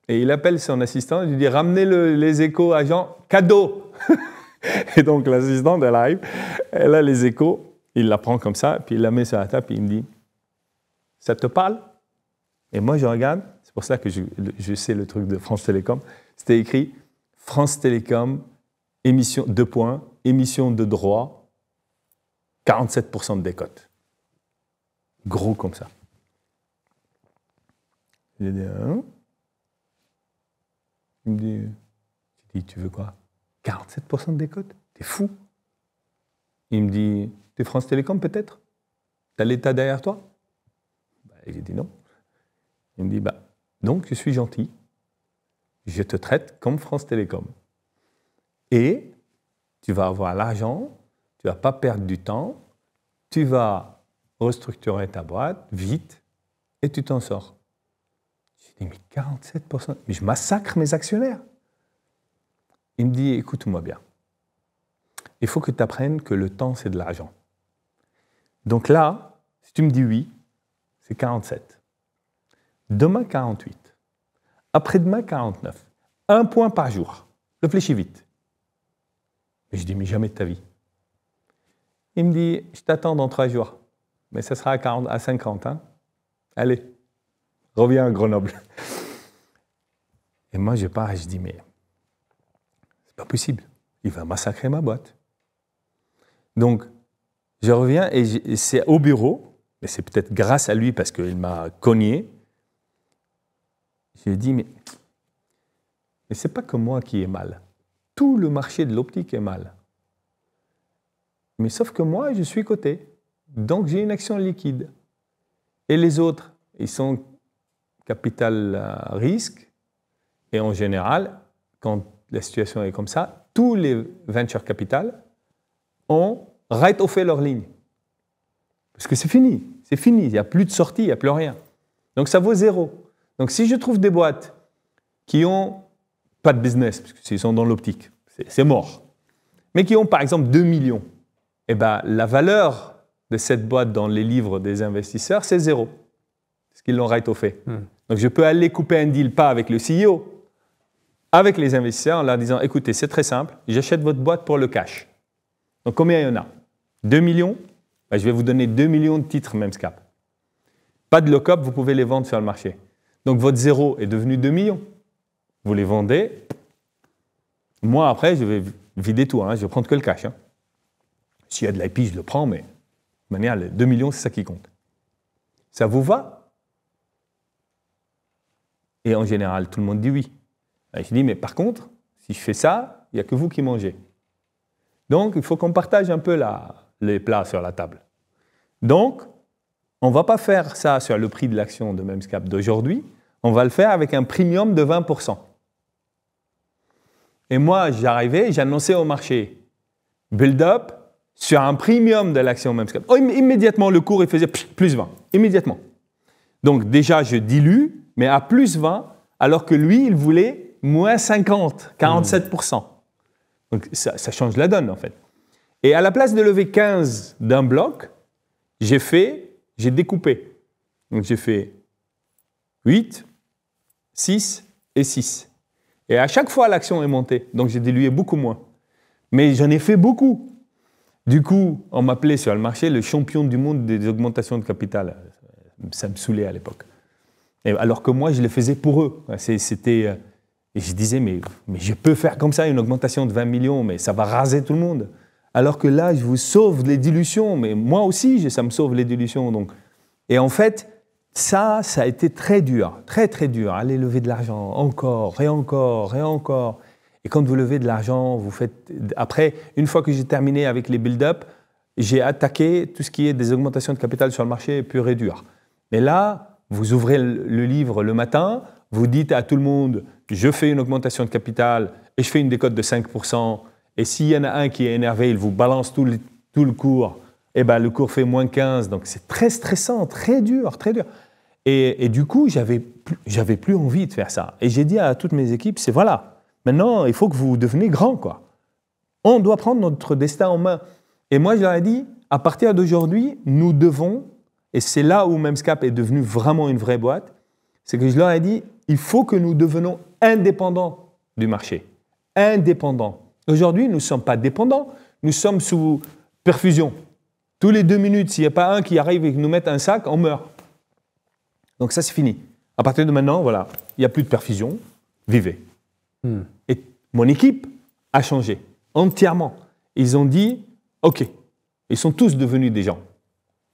Et il appelle son assistant, il lui dit, ramenez les Échos à Jean, cadeau. Et donc l'assistante, elle arrive, elle a les Échos, il la prend comme ça, puis il la met sur la table, puis il me dit, ça te parle? Et moi je regarde, c'est pour ça que je sais le truc de France Télécom, c'était écrit France Télécom, émission de droit, 47% de décote. Gros comme ça. J'ai dit, hein? Il me dit, j'ai dit, tu veux quoi? 47% de décote? T'es fou. Il me dit, t'es France Télécom peut-être? T'as l'État derrière toi? J'ai dit non. Il me dit, donc je suis gentil. Je te traite comme France Télécom. Et tu vas avoir l'argent, tu ne vas pas perdre du temps, tu vas restructurer ta boîte vite et tu t'en sors. J'ai dit, mais 47%, mais je massacre mes actionnaires. Il me dit, écoute-moi bien. Il faut que tu apprennes que le temps, c'est de l'argent. Donc là, si tu me dis oui, c'est 47. Demain, 48. Après-demain, 49. 1 point par jour. Réfléchis vite. Et je dis, mais jamais de ta vie. Il me dit, je t'attends dans 3 jours. Mais ça sera à 50. Hein? Allez, reviens à Grenoble. Et moi, je pars et je dis, mais c'est pas possible. Il va massacrer ma boîte. Donc, je reviens et c'est au bureau, mais c'est peut-être grâce à lui parce qu'il m'a cogné. Je lui ai dit, mais c'est pas que moi qui ai mal. Tout le marché de l'optique est mal. Mais sauf que moi, je suis coté. Donc, j'ai une action liquide. Et les autres, ils sont capital risque. Et en général, quand la situation est comme ça, tous les venture capital ont write-offé leur ligne. Parce que c'est fini. C'est fini. Il n'y a plus de sortie, il n'y a plus rien. Donc, ça vaut 0. Donc, si je trouve des boîtes qui n'ont pas de business, parce qu'ils sont dans l'optique, c'est mort, mais qui ont par exemple 2 millions, eh ben, la valeur de cette boîte dans les livres des investisseurs, c'est 0. Parce qu'ils l'ont write-offé. Donc, je peux aller couper un deal, pas avec le CEO, avec les investisseurs, en leur disant, écoutez, c'est très simple, j'achète votre boîte pour le cash. Donc, combien il y en a? 2 millions? Ben, je vais vous donner 2 millions de titres Memscap. Pas de lock-up, vous pouvez les vendre sur le marché. Donc, votre 0 est devenu 2 millions. Vous les vendez. Moi, après, je vais vider tout. Hein. Je vais prendre que le cash. Hein. S'il y a de l'IP, je le prends, mais de manière, les 2 millions, c'est ça qui compte. Ça vous va? Et en général, tout le monde dit oui. Et je dis, mais par contre, si je fais ça, il n'y a que vous qui mangez. Donc, il faut qu'on partage un peu les plats sur la table. Donc, on ne va pas faire ça sur le prix de l'action de Memscap d'aujourd'hui, on va le faire avec un premium de 20%. Et moi, j'arrivais, j'annonçais au marché, build-up sur un premium de l'action Memscap. Oh, immédiatement, le cours, il faisait plus 20, immédiatement. Donc déjà, je dilue, mais à plus 20, alors que lui, il voulait moins 50, 47%. Donc ça change la donne, en fait. Et à la place de lever 15 d'un bloc, j'ai découpé. Donc j'ai fait 8, 6 et 6. Et à chaque fois, l'action est montée. Donc j'ai dilué beaucoup moins. Mais j'en ai fait beaucoup. Du coup, on m'appelait sur le marché le champion du monde des augmentations de capital. Ça me saoulait à l'époque. Alors que moi, je le faisais pour eux. Et je disais, mais je peux faire comme ça une augmentation de 20 millions, mais ça va raser tout le monde. Alors que là, je vous sauve les dilutions, mais moi aussi, ça me sauve les dilutions. Donc. Et en fait, ça a été très dur, très très dur. Aller lever de l'argent, encore et encore et encore. Et quand vous levez de l'argent, vous faites... Après, une fois que j'ai terminé avec les build-up, j'ai attaqué tout ce qui est des augmentations de capital sur le marché pur et dur. Mais là, vous ouvrez le livre le matin, vous dites à tout le monde, je fais une augmentation de capital et je fais une décote de 5%. Et s'il y en a un qui est énervé, il vous balance tout le cours. Et ben, le cours fait moins 15. Donc, c'est très stressant, très dur, très dur. Et du coup, j'avais plus envie de faire ça. Et j'ai dit à toutes mes équipes, c'est voilà, maintenant, il faut que vous deveniez grands, quoi. On doit prendre notre destin en main. Et moi, je leur ai dit, à partir d'aujourd'hui, nous devons, et c'est là où Memscap est devenu vraiment une vraie boîte, c'est que je leur ai dit, il faut que nous devenons indépendants du marché. Indépendants. Aujourd'hui, nous ne sommes pas dépendants, nous sommes sous perfusion. Tous les 2 minutes, s'il n'y a pas un qui arrive et qui nous met un sac, on meurt. Donc ça, c'est fini. À partir de maintenant, voilà, il n'y a plus de perfusion, vivez. Et mon équipe a changé entièrement. Ils ont dit, OK, ils sont tous devenus des gens.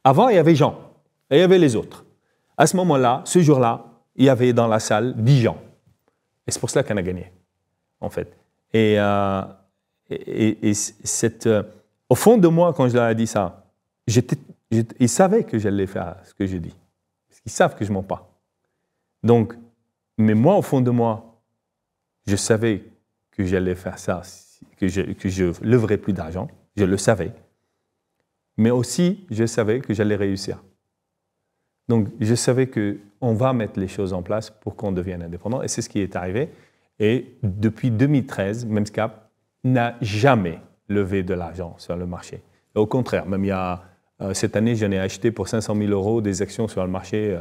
Avant, il y avait Jean, et il y avait les autres. À ce moment-là, ce jour-là, il y avait dans la salle 10 gens. Et c'est pour cela qu'on a gagné, en fait. Et au fond de moi, quand je leur ai dit ça, ils savaient que j'allais faire ce que j'ai dit. Parce qu'ils savent que je ne mens pas. Donc, mais moi, au fond de moi, je savais que j'allais faire ça, que je leverais plus d'argent. Je le savais. Mais aussi, je savais que j'allais réussir. Donc, je savais qu'on va mettre les choses en place pour qu'on devienne indépendant. Et c'est ce qui est arrivé. Et depuis 2013, Memscap n'a jamais levé de l'argent sur le marché. Et au contraire, même cette année, j'en ai acheté pour 500 000 € des actions sur le marché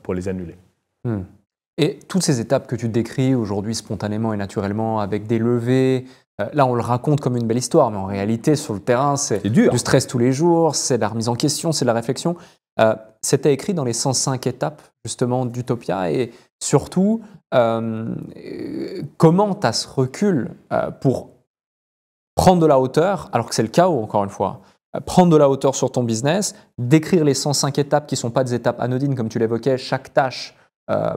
pour les annuler. Et toutes ces étapes que tu décris aujourd'hui spontanément et naturellement, avec des levées, là on le raconte comme une belle histoire, mais en réalité sur le terrain c'est du stress tous les jours, c'est la remise en question, c'est la réflexion. C'était écrit dans les 105 étapes justement d'Utopia et surtout comment tu as ce recul pour prendre de la hauteur, alors que c'est le chaos encore une fois, prendre de la hauteur sur ton business, décrire les 105 étapes qui ne sont pas des étapes anodines comme tu l'évoquais, chaque tâche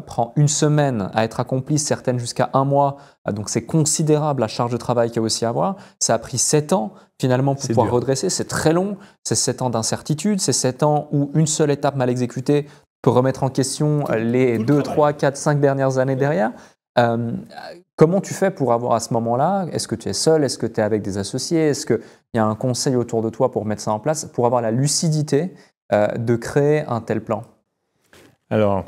prend une semaine à être accomplie, certaines jusqu'à 1 mois, donc c'est considérable la charge de travail qu'il y a aussi à avoir. Ça a pris 7 ans finalement pour pouvoir redresser, c'est très long, c'est 7 ans d'incertitude, c'est 7 ans où une seule étape mal exécutée peut remettre en question les 2, 3, 4, 5 dernières années derrière. Comment tu fais pour avoir à ce moment-là, est-ce que tu es seul, est-ce que tu es avec des associés, est-ce qu'il y a un conseil autour de toi pour mettre ça en place, pour avoir la lucidité de créer un tel plan? Alors,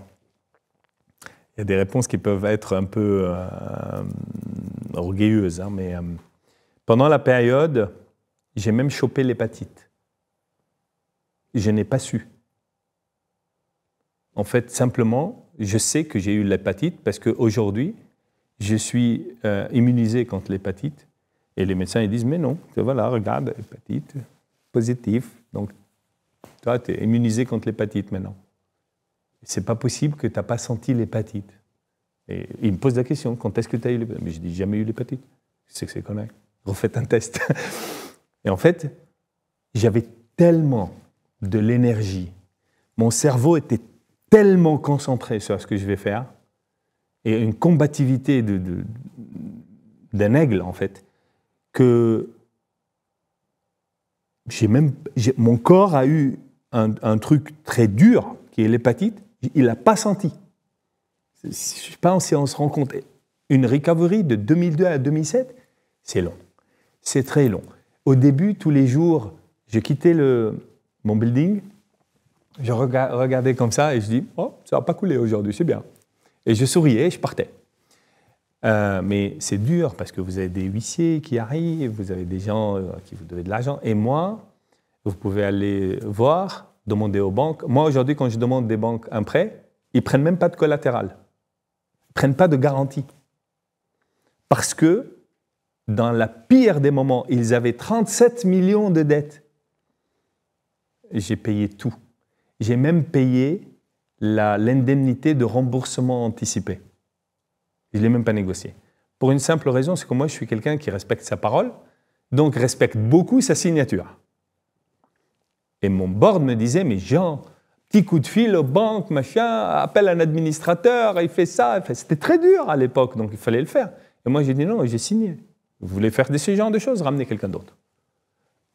il y a des réponses qui peuvent être un peu orgueilleuses, hein, mais pendant la période, j'ai même chopé l'hépatite. Je n'ai pas su. En fait, simplement, je sais que j'ai eu l'hépatite parce qu'aujourd'hui, je suis immunisé contre l'hépatite. Et les médecins ils disent, mais non, voilà, regarde, hépatite, positif. Donc, toi, tu es immunisé contre l'hépatite maintenant. C'est pas possible que tu n'as pas senti l'hépatite. Et il me pose la question, quand est-ce que tu as eu l'hépatite? Mais je dis, jamais eu l'hépatite. C'est que c'est connu. Refaites un test. Et en fait, j'avais tellement de l'énergie. Mon cerveau était tellement concentré sur ce que je vais faire, et une combativité d'un aigle, en fait, que mon corps a eu un truc très dur, qui est l'hépatite, il n'a pas senti. Je ne sais pas si on se rend compte. Une recovery de 2002 à 2007, c'est long. C'est très long. Au début, tous les jours, je quittais mon building, je regardais comme ça et je dis « Oh, ça va pas couler aujourd'hui, c'est bien ». Et je souriais et je partais. Mais c'est dur parce que vous avez des huissiers qui arrivent, vous avez des gens qui vous devez de l'argent. Et moi, vous pouvez aller voir, demander aux banques. Moi, aujourd'hui, quand je demande des banques un prêt, ils ne prennent même pas de collatéral. Ils ne prennent pas de garantie. Parce que, dans la pire des moments, ils avaient 37 millions de dettes. J'ai payé tout. J'ai même payé l'indemnité de remboursement anticipé. Je ne l'ai même pas négocié. Pour une simple raison, c'est que moi, je suis quelqu'un qui respecte sa parole, donc respecte beaucoup sa signature. Et mon board me disait, mais Jean, petit coup de fil aux banques, machin, appelle un administrateur, il fait ça. C'était très dur à l'époque, donc il fallait le faire. Et moi, j'ai dit non, j'ai signé. Vous voulez faire ce genre de choses, ramenez quelqu'un d'autre.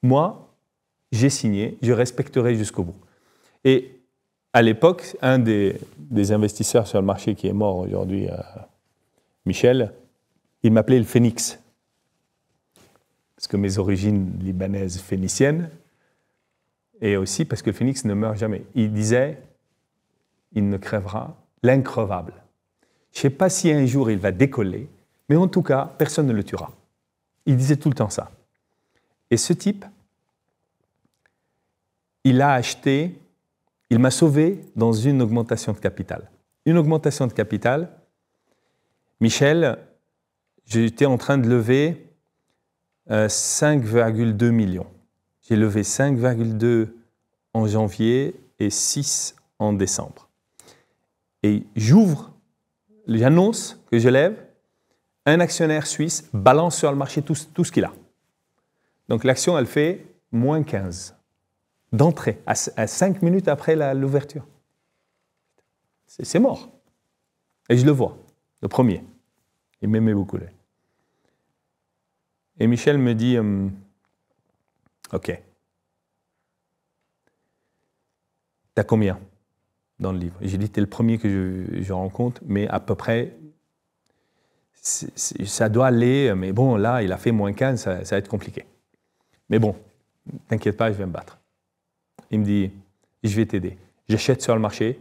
Moi, j'ai signé, je respecterai jusqu'au bout. Et à l'époque, un des investisseurs sur le marché qui est mort aujourd'hui, Michel, il m'appelait le Phénix. Parce que mes origines libanaises phéniciennes, et aussi parce que le Phénix ne meurt jamais. Il disait, il ne crèvera l'increvable. Je ne sais pas si un jour il va décoller, mais en tout cas, personne ne le tuera. Il disait tout le temps ça. Et ce type, il m'a sauvé dans une augmentation de capital. Une augmentation de capital, Michel, j'étais en train de lever 5,2 millions. J'ai levé 5,2 en janvier et 6 en décembre. Et j'annonce que je lève, un actionnaire suisse balance sur le marché tout ce qu'il a. Donc l'action, elle fait moins 15 d'entrée, à 5 minutes après l'ouverture. C'est mort. Et je le vois, le premier. Il m'aimait beaucoup, lui. Et Michel me dit, OK. T'as combien dans le livre? J'ai dit, t'es le premier que je rencontre, mais à peu près, ça doit aller, mais bon, là, il a fait moins 15, ça va être compliqué. Mais bon, t'inquiète pas, je vais me battre. Il me dit, je vais t'aider. J'achète sur le marché,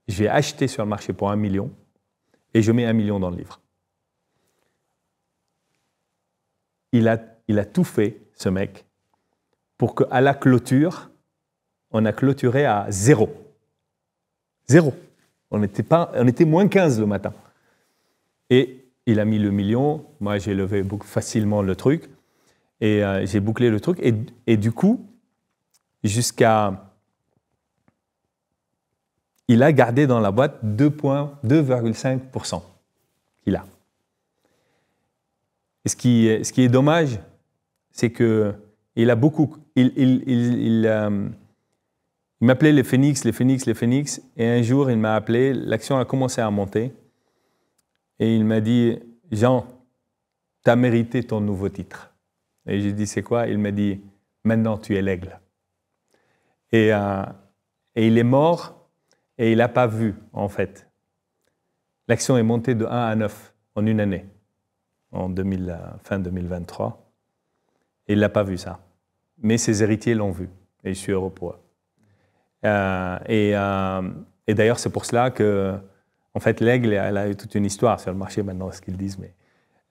je vais acheter sur le marché pour 1 million, et je mets 1 million dans le livre. Il a tout fait, ce mec, pour qu'à la clôture, on a clôturé à 0. 0. On était moins 15 le matin. Et il a mis le million, moi j'ai levé facilement le truc, et j'ai bouclé le truc, et du coup, il a gardé dans la boîte 2,5% qu'il a. Et ce qui est dommage, c'est qu'il a beaucoup... Il m'appelait les Phoenix, et un jour il m'a appelé, l'action a commencé à monter, et il m'a dit, Jean, tu as mérité ton nouveau titre. Et j'ai dit, c'est quoi? Il m'a dit, maintenant tu es l'aigle. Et il est mort, et il n'a pas vu, en fait. L'action est montée de 1 à 9 en une année, en fin 2023. Et il n'a pas vu ça. Mais ses héritiers l'ont vu, et je suis heureux pour eux. Et d'ailleurs, c'est pour cela que, en fait, l'aigle, elle a eu toute une histoire sur le marché maintenant, ce qu'ils disent, mais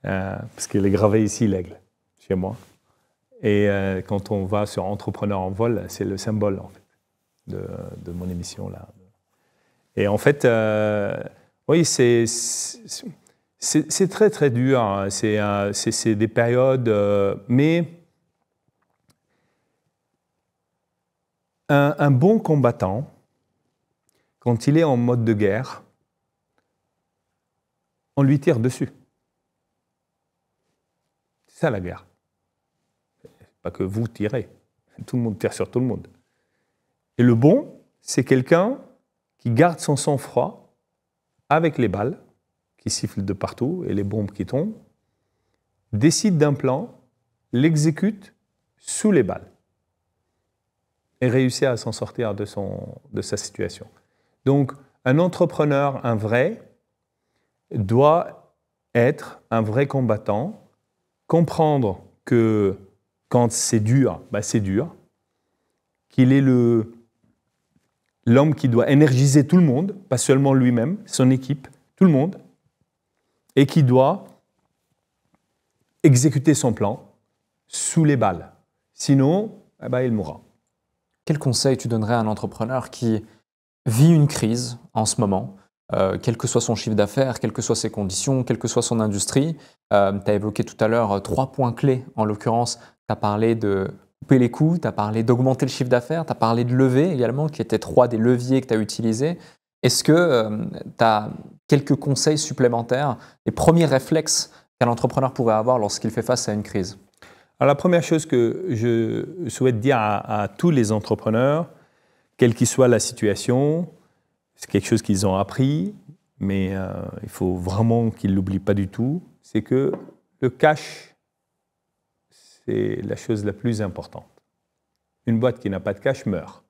parce qu'il est gravé ici, l'aigle, chez moi. Et quand on va sur Entrepreneur en vol, c'est le symbole, en fait, de mon émission là. Et en fait, oui, c'est très très dur. C'est des périodes, mais un bon combattant, quand il est en mode de guerre, on lui tire dessus. C'est ça la guerre. Pas que vous tirez. Tout le monde tire sur tout le monde. Et le bon, c'est quelqu'un qui garde son sang-froid avec les balles qui sifflent de partout et les bombes qui tombent, décide d'un plan, l'exécute sous les balles et réussit à s'en sortir de sa situation. Donc, un entrepreneur, un vrai, doit être un vrai combattant, comprendre que quand c'est dur, c'est dur, qu'il est l'homme qui doit énergiser tout le monde, pas seulement lui-même, son équipe, tout le monde, et qui doit exécuter son plan sous les balles. Sinon, il mourra. Quel conseil tu donnerais à un entrepreneur qui vit une crise en ce moment, quel que soit son chiffre d'affaires, quelles que soient ses conditions, quelle que soit son industrie? Tu as évoqué tout à l'heure 3 points clés. En l'occurrence, tu as parlé de couper les coûts, tu as parlé d'augmenter le chiffre d'affaires, tu as parlé de lever également, qui étaient 3 des leviers que tu as utilisés. Est-ce que tu as quelques conseils supplémentaires, les premiers réflexes qu'un entrepreneur pourrait avoir lorsqu'il fait face à une crise? Alors, la première chose que je souhaite dire à tous les entrepreneurs, quelle que soit la situation, c'est quelque chose qu'ils ont appris, mais il faut vraiment qu'ils ne l'oublient pas du tout, c'est que le cash, c'est la chose la plus importante. Une boîte qui n'a pas de cash meurt.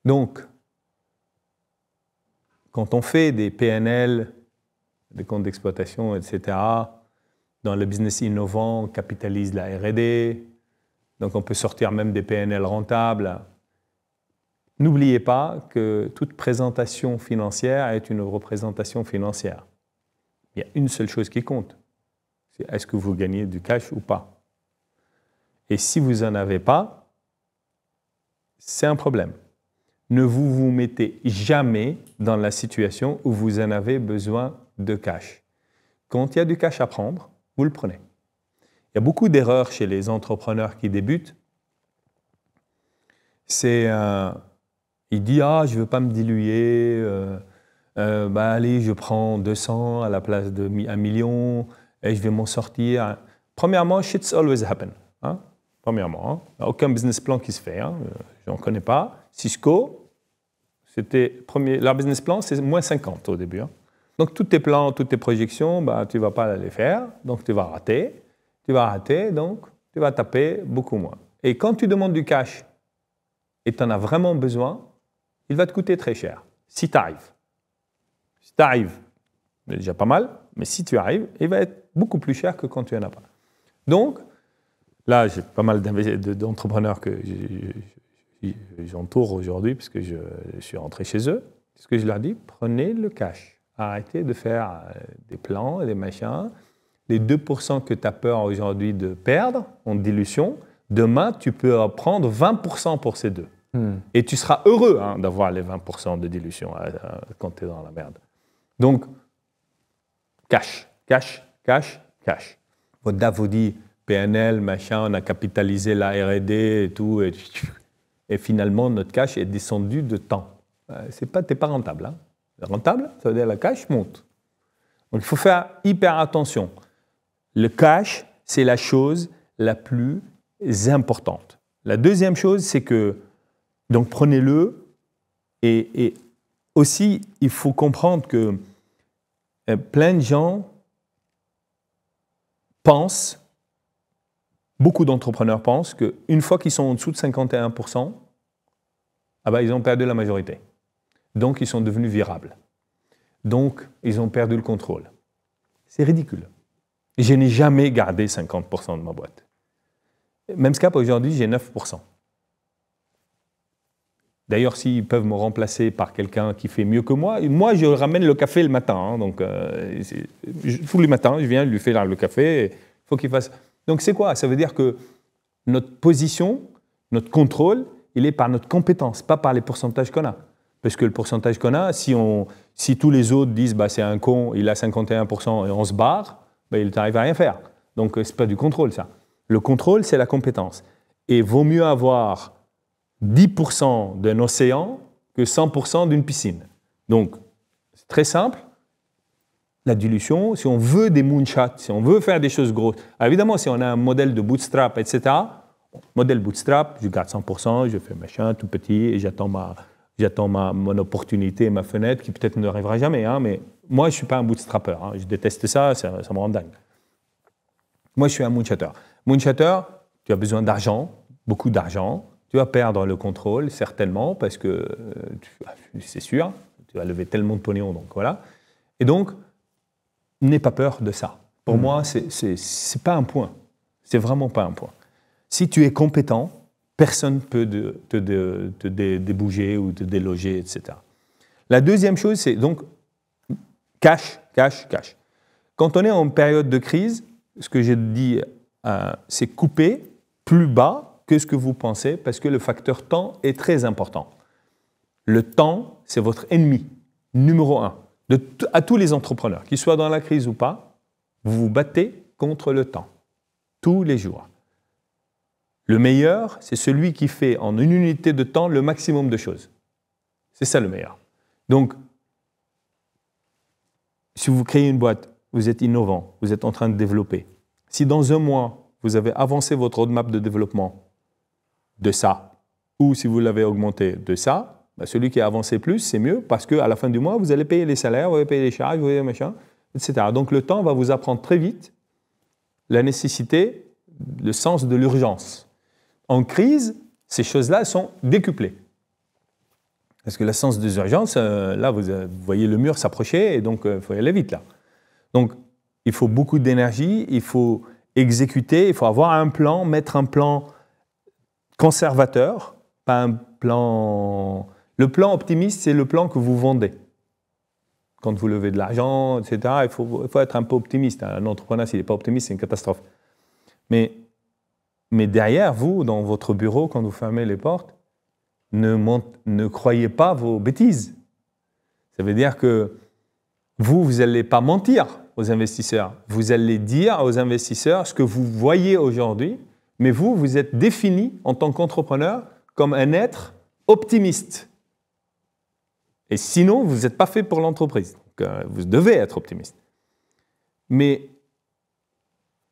Donc, quand on fait des PNL, des comptes d'exploitation, etc., dans le business innovant, on capitalise la R&D, donc on peut sortir même des PNL rentables. N'oubliez pas que toute présentation financière est une représentation financière. Il y a une seule chose qui compte, c'est est-ce que vous gagnez du cash ou pas. Et si vous n'en avez pas, c'est un problème. Ne vous mettez jamais dans la situation où vous en avez besoin de cash. Quand il y a du cash à prendre, vous le prenez. Il y a beaucoup d'erreurs chez les entrepreneurs qui débutent. C'est, il dit, je ne veux pas me diluer, allez, je prends 200 à la place de 1 million et je vais m'en sortir. Premièrement, shit's always happen. Premièrement, aucun business plan qui se fait. Je n'en connais pas. Cisco, leur business plan, c'est moins 50 au début. Donc tous tes plans, toutes tes projections, bah, tu ne vas pas les faire, donc tu vas rater. Tu vas rater, donc tu vas taper beaucoup moins. Et quand tu demandes du cash et tu en as vraiment besoin, il va te coûter très cher, si tu arrives. Si tu arrives, c'est déjà pas mal, mais si tu arrives, il va être beaucoup plus cher que quand tu n'en as pas. Donc, là, j'ai pas mal d'entrepreneurs que j'entoure aujourd'hui, parce que je suis rentré chez eux. Ce que je leur dis, prenez le cash. Arrêtez de faire des plans et des machins. Les 2% que tu as peur aujourd'hui de perdre en dilution, demain, tu peux prendre 20% pour ces deux. Et tu seras heureux d'avoir les 20% de dilution quand tu es dans la merde. Donc, cash, cash, cash, cash. Votre DAF vous dit, PNL, machin, on a capitalisé la R&D et tout, et finalement, notre cash est descendu de temps. Tu n'es pas rentable. Rentable, ça veut dire que la cash monte. Donc, il faut faire hyper attention. Le cash, c'est la chose la plus importante. La deuxième chose, c'est que, donc prenez-le, et aussi, il faut comprendre que plein de gens pensent, beaucoup d'entrepreneurs pensent qu'une fois qu'ils sont en dessous de 51%, ah ben, ils ont perdu la majorité. Donc, ils sont devenus virables. Donc, ils ont perdu le contrôle. C'est ridicule. Je n'ai jamais gardé 50% de ma boîte. Memscap, aujourd'hui, j'ai 9%. D'ailleurs, s'ils peuvent me remplacer par quelqu'un qui fait mieux que moi je ramène le café le matin. Donc, tous les matins, je viens lui faire le café. Il faut qu'il fasse... Donc, c'est quoi? Ça veut dire que notre position, notre contrôle, il est par notre compétence, pas par les pourcentages qu'on a. Parce que le pourcentage qu'on a, si tous les autres disent bah, c'est un con, il a 51% et on se barre, bah, il t'arrive à rien faire. Donc, ce n'est pas du contrôle, ça. Le contrôle, c'est la compétence. Et vaut mieux avoir 10% d'un océan que 100% d'une piscine. Donc, c'est très simple. La dilution, si on veut des moonshots, si on veut faire des choses grosses, alors évidemment, si on a un modèle de bootstrap, etc., modèle bootstrap, je garde 100%, je fais machin tout petit et j'attends mon opportunité, ma fenêtre, qui peut-être n'arrivera jamais. Mais moi, je ne suis pas un bootstrapper. Je déteste ça, ça me rend dingue. Moi, je suis un moonshotter. Moonshotter, tu as besoin d'argent, beaucoup d'argent. Tu vas perdre le contrôle, certainement, parce que, c'est sûr, tu vas lever tellement de pognon, donc voilà. Et donc, n'aie pas peur de ça. Pour moi, c'est pas un point. C'est vraiment pas un point. Si tu es compétent, personne ne peut te débouger ou te déloger, etc. La deuxième chose, c'est donc cash, cash, cash. Quand on est en période de crise, ce que j'ai dit, c'est couper plus bas que ce que vous pensez, parce que le facteur temps est très important. Le temps, c'est votre ennemi, numéro un. À tous les entrepreneurs, qu'ils soient dans la crise ou pas, vous vous battez contre le temps, tous les jours. Le meilleur, c'est celui qui fait en une unité de temps le maximum de choses. C'est ça le meilleur. Donc, si vous créez une boîte, vous êtes innovant, vous êtes en train de développer. Si dans un mois, vous avez avancé votre roadmap de développement de ça, ou si vous l'avez augmenté de ça, bah celui qui a avancé plus, c'est mieux, parce qu'à la fin du mois, vous allez payer les salaires, vous allez payer les charges, vous allez machin, etc. Donc le temps va vous apprendre très vite la nécessité, le sens de l'urgence. En crise, ces choses-là sont décuplées. Parce que le sens des urgences, là, vous voyez le mur s'approcher, et donc il faut y aller vite, là. Donc, il faut beaucoup d'énergie, il faut exécuter, il faut avoir un plan, mettre un plan conservateur, pas un plan... Le plan optimiste, c'est le plan que vous vendez. Quand vous levez de l'argent, etc., il faut être un peu optimiste. Un entrepreneur, s'il n'est pas optimiste, c'est une catastrophe. Mais derrière, vous, dans votre bureau, quand vous fermez les portes, ne croyez pas vos bêtises. Ça veut dire que vous n'allez pas mentir aux investisseurs. Vous allez dire aux investisseurs ce que vous voyez aujourd'hui, mais vous êtes défini en tant qu'entrepreneur comme un être optimiste. Et sinon, vous n'êtes pas fait pour l'entreprise. Donc, vous devez être optimiste. Mais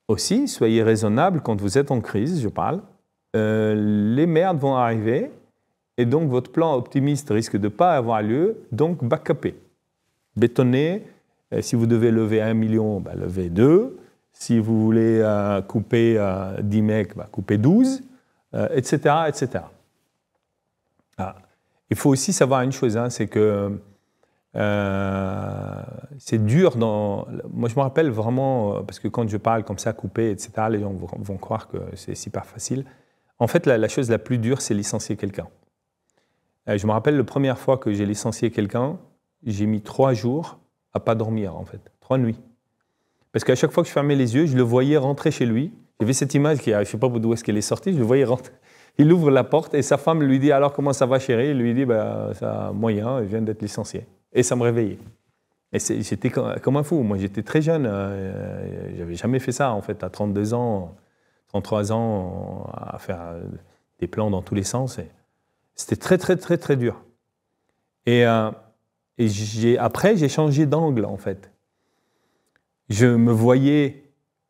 aussi, soyez raisonnable quand vous êtes en crise, je parle. Les merdes vont arriver et donc votre plan optimiste risque de ne pas avoir lieu, donc backupez. Bétonnez, Si vous devez lever 1 million, levez 2. Si vous voulez couper 10 mecs, coupez 12, etc., etc. Ah. Il faut aussi savoir une chose, hein, c'est que c'est dur Moi, je me rappelle vraiment, parce que quand je parle comme ça, couper, etc., les gens vont croire que c'est super facile. En fait, la chose la plus dure, c'est licencier quelqu'un. Je me rappelle la première fois que j'ai licencié quelqu'un, j'ai mis 3 jours à pas dormir, en fait. 3 nuits. Parce qu'à chaque fois que je fermais les yeux, je le voyais rentrer chez lui. J'avais cette image, je ne sais pas d'où est-ce qu'elle est sortie, je le voyais rentrer. Il ouvre la porte et sa femme lui dit « Alors, comment ça va, chérie ?» Il lui dit « Ça moyen, je viens d'être licencié. » Et ça me réveillait. Et j'étais comme un fou. Moi, j'étais très jeune. Je n'avais jamais fait ça, en fait, à 32 ans, 33 ans, à faire des plans dans tous les sens. C'était très, très, très, très dur. Et après, j'ai changé d'angle, en fait. Je me voyais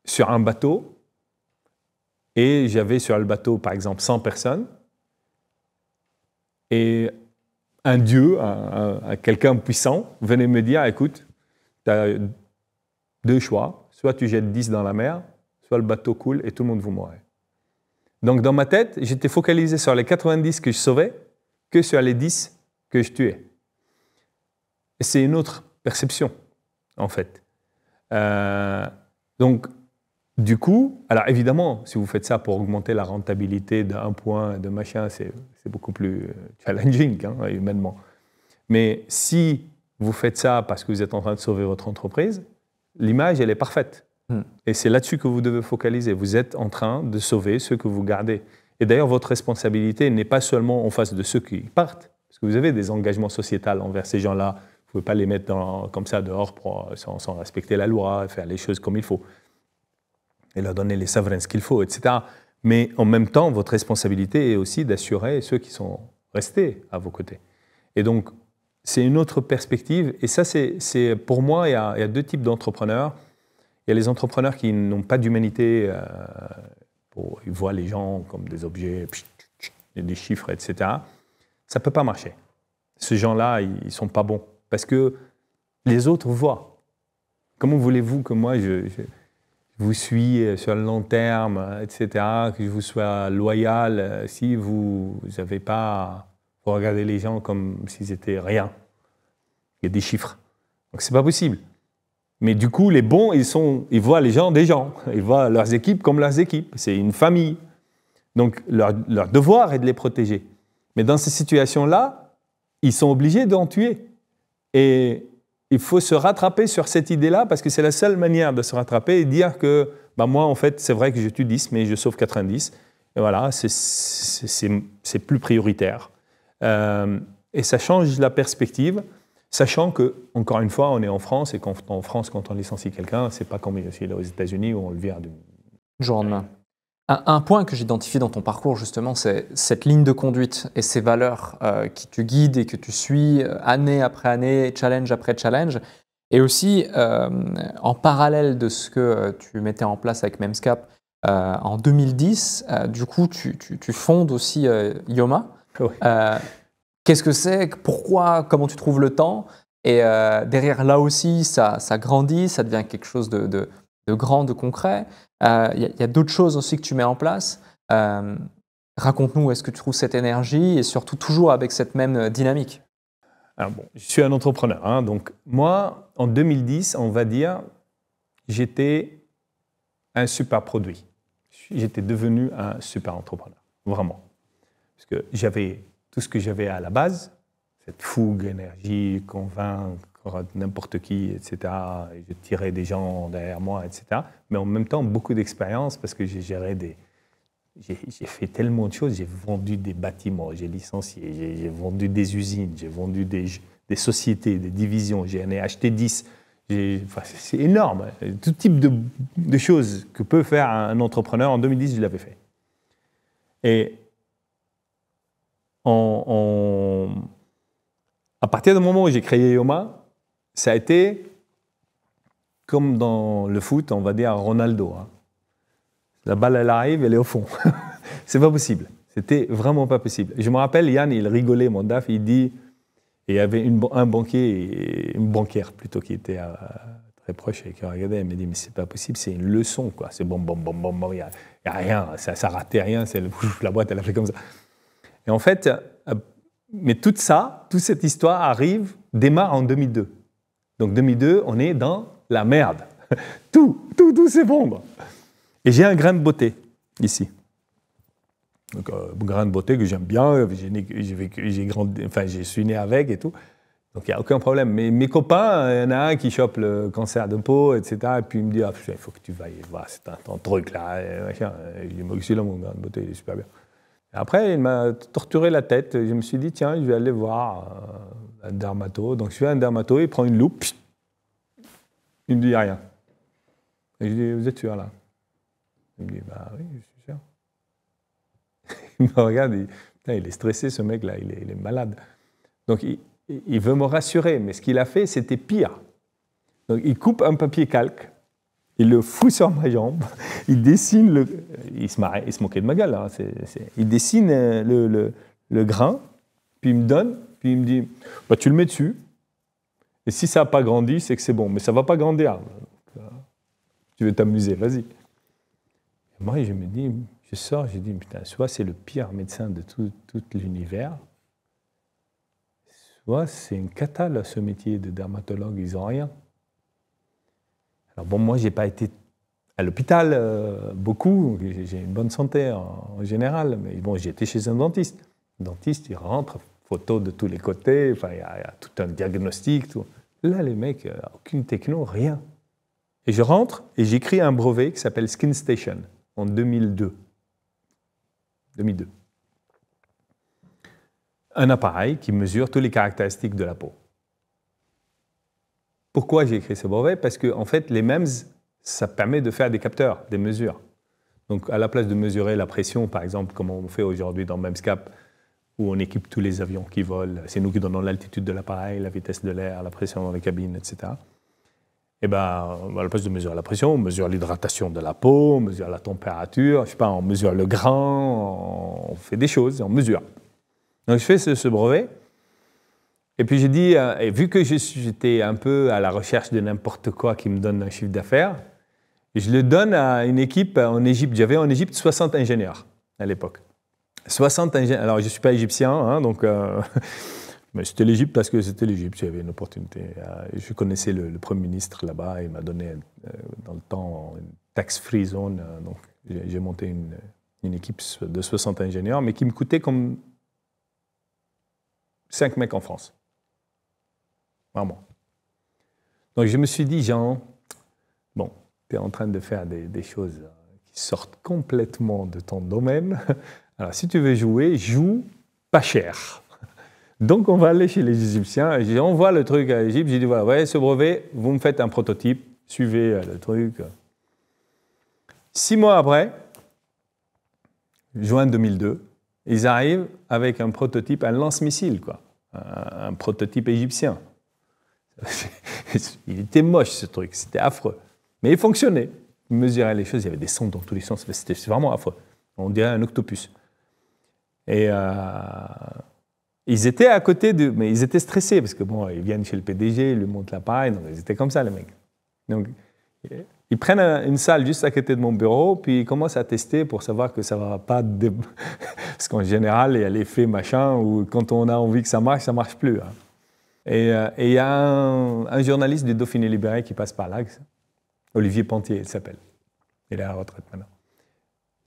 sur un bateau et j'avais sur le bateau, par exemple, 100 personnes. Et un dieu, quelqu'un puissant, venait me dire « Écoute, tu as 2 choix. Soit tu jettes 10 dans la mer, soit le bateau coule et tout le monde vous mourrait. » Donc, dans ma tête, j'étais focalisé sur les 90 que je sauvais que sur les 10 que je tuais. Et c'est une autre perception, en fait. Donc, du coup, alors évidemment, si vous faites ça pour augmenter la rentabilité d'un point, de machin, c'est beaucoup plus challenging, hein, humainement. Mais si vous faites ça parce que vous êtes en train de sauver votre entreprise, l'image, elle est parfaite. Et c'est là-dessus que vous devez focaliser. Vous êtes en train de sauver ceux que vous gardez. Et d'ailleurs, votre responsabilité n'est pas seulement en face de ceux qui partent, parce que vous avez des engagements sociétals envers ces gens-là. Vous ne pouvez pas les mettre comme ça dehors sans respecter la loi, faire les choses comme il faut, et leur donner les severances qu'il faut, etc. Mais en même temps, votre responsabilité est aussi d'assurer ceux qui sont restés à vos côtés. Et donc, c'est une autre perspective. Et ça, c'est pour moi, il y a 2 types d'entrepreneurs. Il y a les entrepreneurs qui n'ont pas d'humanité, ils voient les gens comme des objets, des chiffres, etc. Ça ne peut pas marcher. Ces gens-là, ils ne sont pas bons. Parce que les autres voient. Comment voulez-vous que moi, je vous suis sur le long terme, etc., que je vous sois loyal si vous n'avez pas... Vous regardez les gens comme s'ils étaient rien. Il y a des chiffres. Donc, ce n'est pas possible. Mais du coup, les bons, ils voient les gens des gens. Ils voient leurs équipes comme leurs équipes. C'est une famille. Donc, leur devoir est de les protéger. Mais dans ces situations-là, ils sont obligés d'en tuer. Et il faut se rattraper sur cette idée-là parce que c'est la seule manière de se rattraper et dire que moi, en fait, c'est vrai que je tue 10, mais je sauve 90. Et voilà, c'est plus prioritaire. Et ça change la perspective, sachant que, encore une fois, on est en France et qu'en France, quand on licencie quelqu'un, c'est pas comme ici aux États-Unis où on le vire du jour au lendemain. Un point que j'identifie dans ton parcours, justement, c'est cette ligne de conduite et ces valeurs qui te guident et que tu suis année après année, challenge après challenge. Et aussi, en parallèle de ce que tu mettais en place avec Memscap, en 2010, du coup, tu fondes aussi Yoma. Oui. Qu'est-ce que c'est? Pourquoi? Comment tu trouves le temps? Et derrière, là aussi, ça grandit, ça devient quelque chose de grand, de concret. Il y a d'autres choses aussi que tu mets en place. Raconte-nous où est-ce que tu trouves cette énergie et surtout toujours avec cette même dynamique. Alors bon, je suis un entrepreneur. Hein, donc moi, en 2010, on va dire, j'étais un super produit. J'étais devenu un super entrepreneur, vraiment. Parce que j'avais tout ce que j'avais à la base, cette fougue, énergie, convaincre n'importe qui, etc. Et je tirais des gens derrière moi, etc. Mais en même temps, beaucoup d'expérience parce que j'ai géré j'ai fait tellement de choses. J'ai vendu des bâtiments, j'ai licencié, j'ai vendu des usines, j'ai vendu des sociétés, des divisions, j'en ai acheté 10. C'est énorme. Tout type de choses que peut faire un entrepreneur. En 2010, je l'avais fait. Et à partir du moment où j'ai créé Yoma, ça a été comme dans le foot, on va dire Ronaldo. Hein. La balle, elle arrive, elle est au fond. C'est pas possible. C'était vraiment pas possible. Je me rappelle, Yann, il rigolait, mon DAF, il dit Et il y avait un banquier, une banquière plutôt, qui était très proche et qui regardait. Elle m'a dit, mais c'est pas possible, c'est une leçon, quoi. C'est bon, il n'y a rien, ça ratait rien, la boîte, elle a fait comme ça. Et en fait, mais toute cette histoire démarre en 2002. Donc 2002, on est dans la merde. Tout s'effondre. Et j'ai un grain de beauté, ici. Donc, grain de beauté que j'aime bien, je suis né avec et tout. Donc, il n'y a aucun problème. Mais mes copains, il y en a un qui chope le cancer de peau, etc. Et puis, il me dit, il faut que tu vas y voir, c'est ton truc, là. Et machin. Et je dis, moi, c'est là, mon grain de beauté, il est super bien. Et après, il m'a torturé la tête. Je me suis dit, tiens, je vais aller voir un dermato. Donc, je suis un dermato, il prend une loupe. Il me dit, il n'y a rien. Et je dis, vous êtes sûr, là? Il me dit, bah oui, je suis sûr. Il me regarde, il est stressé, ce mec-là, il est malade. Donc, il veut me rassurer, mais ce qu'il a fait, c'était pire. Donc, il coupe un papier calque, il le fout sur ma jambe, il dessine il se moquait de ma gueule, hein, il dessine le grain, puis il me donne, puis il me dit, bah, tu le mets dessus, et si ça n'a pas grandi, c'est que c'est bon, mais ça ne va pas grandir. Tu veux t'amuser, vas-y. Et moi, je me dis, je sors, je dis, putain, soit c'est le pire médecin de tout l'univers, soit c'est une cata, là, ce métier de dermatologue, ils n'ont rien. Alors bon, moi, je n'ai pas été à l'hôpital beaucoup, j'ai une bonne santé en général, mais bon, j'ai été chez un dentiste. Le dentiste, il rentre, photo de tous les côtés, enfin, il y a tout un diagnostic. Tout. Là, les mecs, aucune techno, rien. Et je rentre et j'écris un brevet qui s'appelle Skin Station en 2002. Un appareil qui mesure toutes les caractéristiques de la peau. Pourquoi j'ai écrit ce brevet? Parce que, en fait, les MEMS, ça permet de faire des capteurs, des mesures. Donc, à la place de mesurer la pression, par exemple, comme on fait aujourd'hui dans MEMSCAP, où on équipe tous les avions qui volent, c'est nous qui donnons l'altitude de l'appareil, la vitesse de l'air, la pression dans les cabines, etc. Et ben, à la place de mesurer la pression, on mesure l'hydratation de la peau, on mesure la température, je sais pas, on mesure le grain, on fait des choses, on mesure. Donc, je fais ce brevet. Et puis j'ai dit, et vu que j'étais un peu à la recherche de n'importe quoi qui me donne un chiffre d'affaires, je le donne à une équipe en Égypte. J'avais en Égypte 60 ingénieurs à l'époque. 60 ingénieurs. Alors je ne suis pas égyptien, hein, donc, mais c'était l'Égypte parce que c'était l'Égypte, il y avait une opportunité. Je connaissais le Premier ministre là-bas, il m'a donné dans le temps une tax-free zone. Donc j'ai monté une équipe de 60 ingénieurs, mais qui me coûtait comme 5 mecs en France. Vraiment. Donc je me suis dit, Jean, bon, tu es en train de faire des choses qui sortent complètement de ton domaine. Alors si tu veux jouer, joue pas cher. Donc on va aller chez les Égyptiens. J'envoie le truc à l'Égypte. J'ai dit, voilà, ouais, ce brevet, vous me faites un prototype, suivez le truc. 6 mois après, juin 2002, ils arrivent avec un prototype, un lance-missile, quoi. Un prototype égyptien. Il était moche, ce truc, c'était affreux. Mais il fonctionnait. Il mesurait les choses, il y avait des sons dans tous les sens, c'était vraiment affreux. On dirait un octopus. Et ils étaient à côté mais ils étaient stressés, parce que bon, ils viennent chez le PDG, ils lui montrent l'appareil, donc ils étaient comme ça, les mecs. Donc, ils prennent une salle juste à côté de mon bureau, puis ils commencent à tester pour savoir que ça ne va pas... Parce qu'en général, il y a l'effet machin, où quand on a envie que ça ne marche plus. Hein. Et il y a un journaliste du Dauphiné Libéré qui passe par là, Olivier Pantier, il s'appelle. Il est à la retraite maintenant.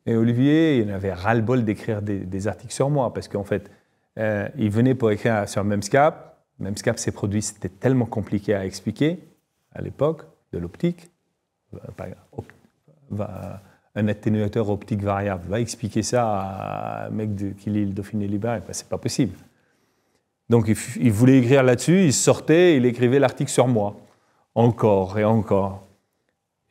Et Olivier, il avait ras-le-bol d'écrire des articles sur moi, parce qu'en fait, il venait pour écrire sur MEMSCAP. MEMSCAP, ses produits, c'était tellement compliqué à expliquer, à l'époque, de l'optique. Un atténuateur optique variable, va expliquer ça à un mec qui lit le Dauphiné Libéré, ben, c'est pas possible. Donc il voulait écrire là-dessus, il sortait, il écrivait l'article sur moi, encore et encore.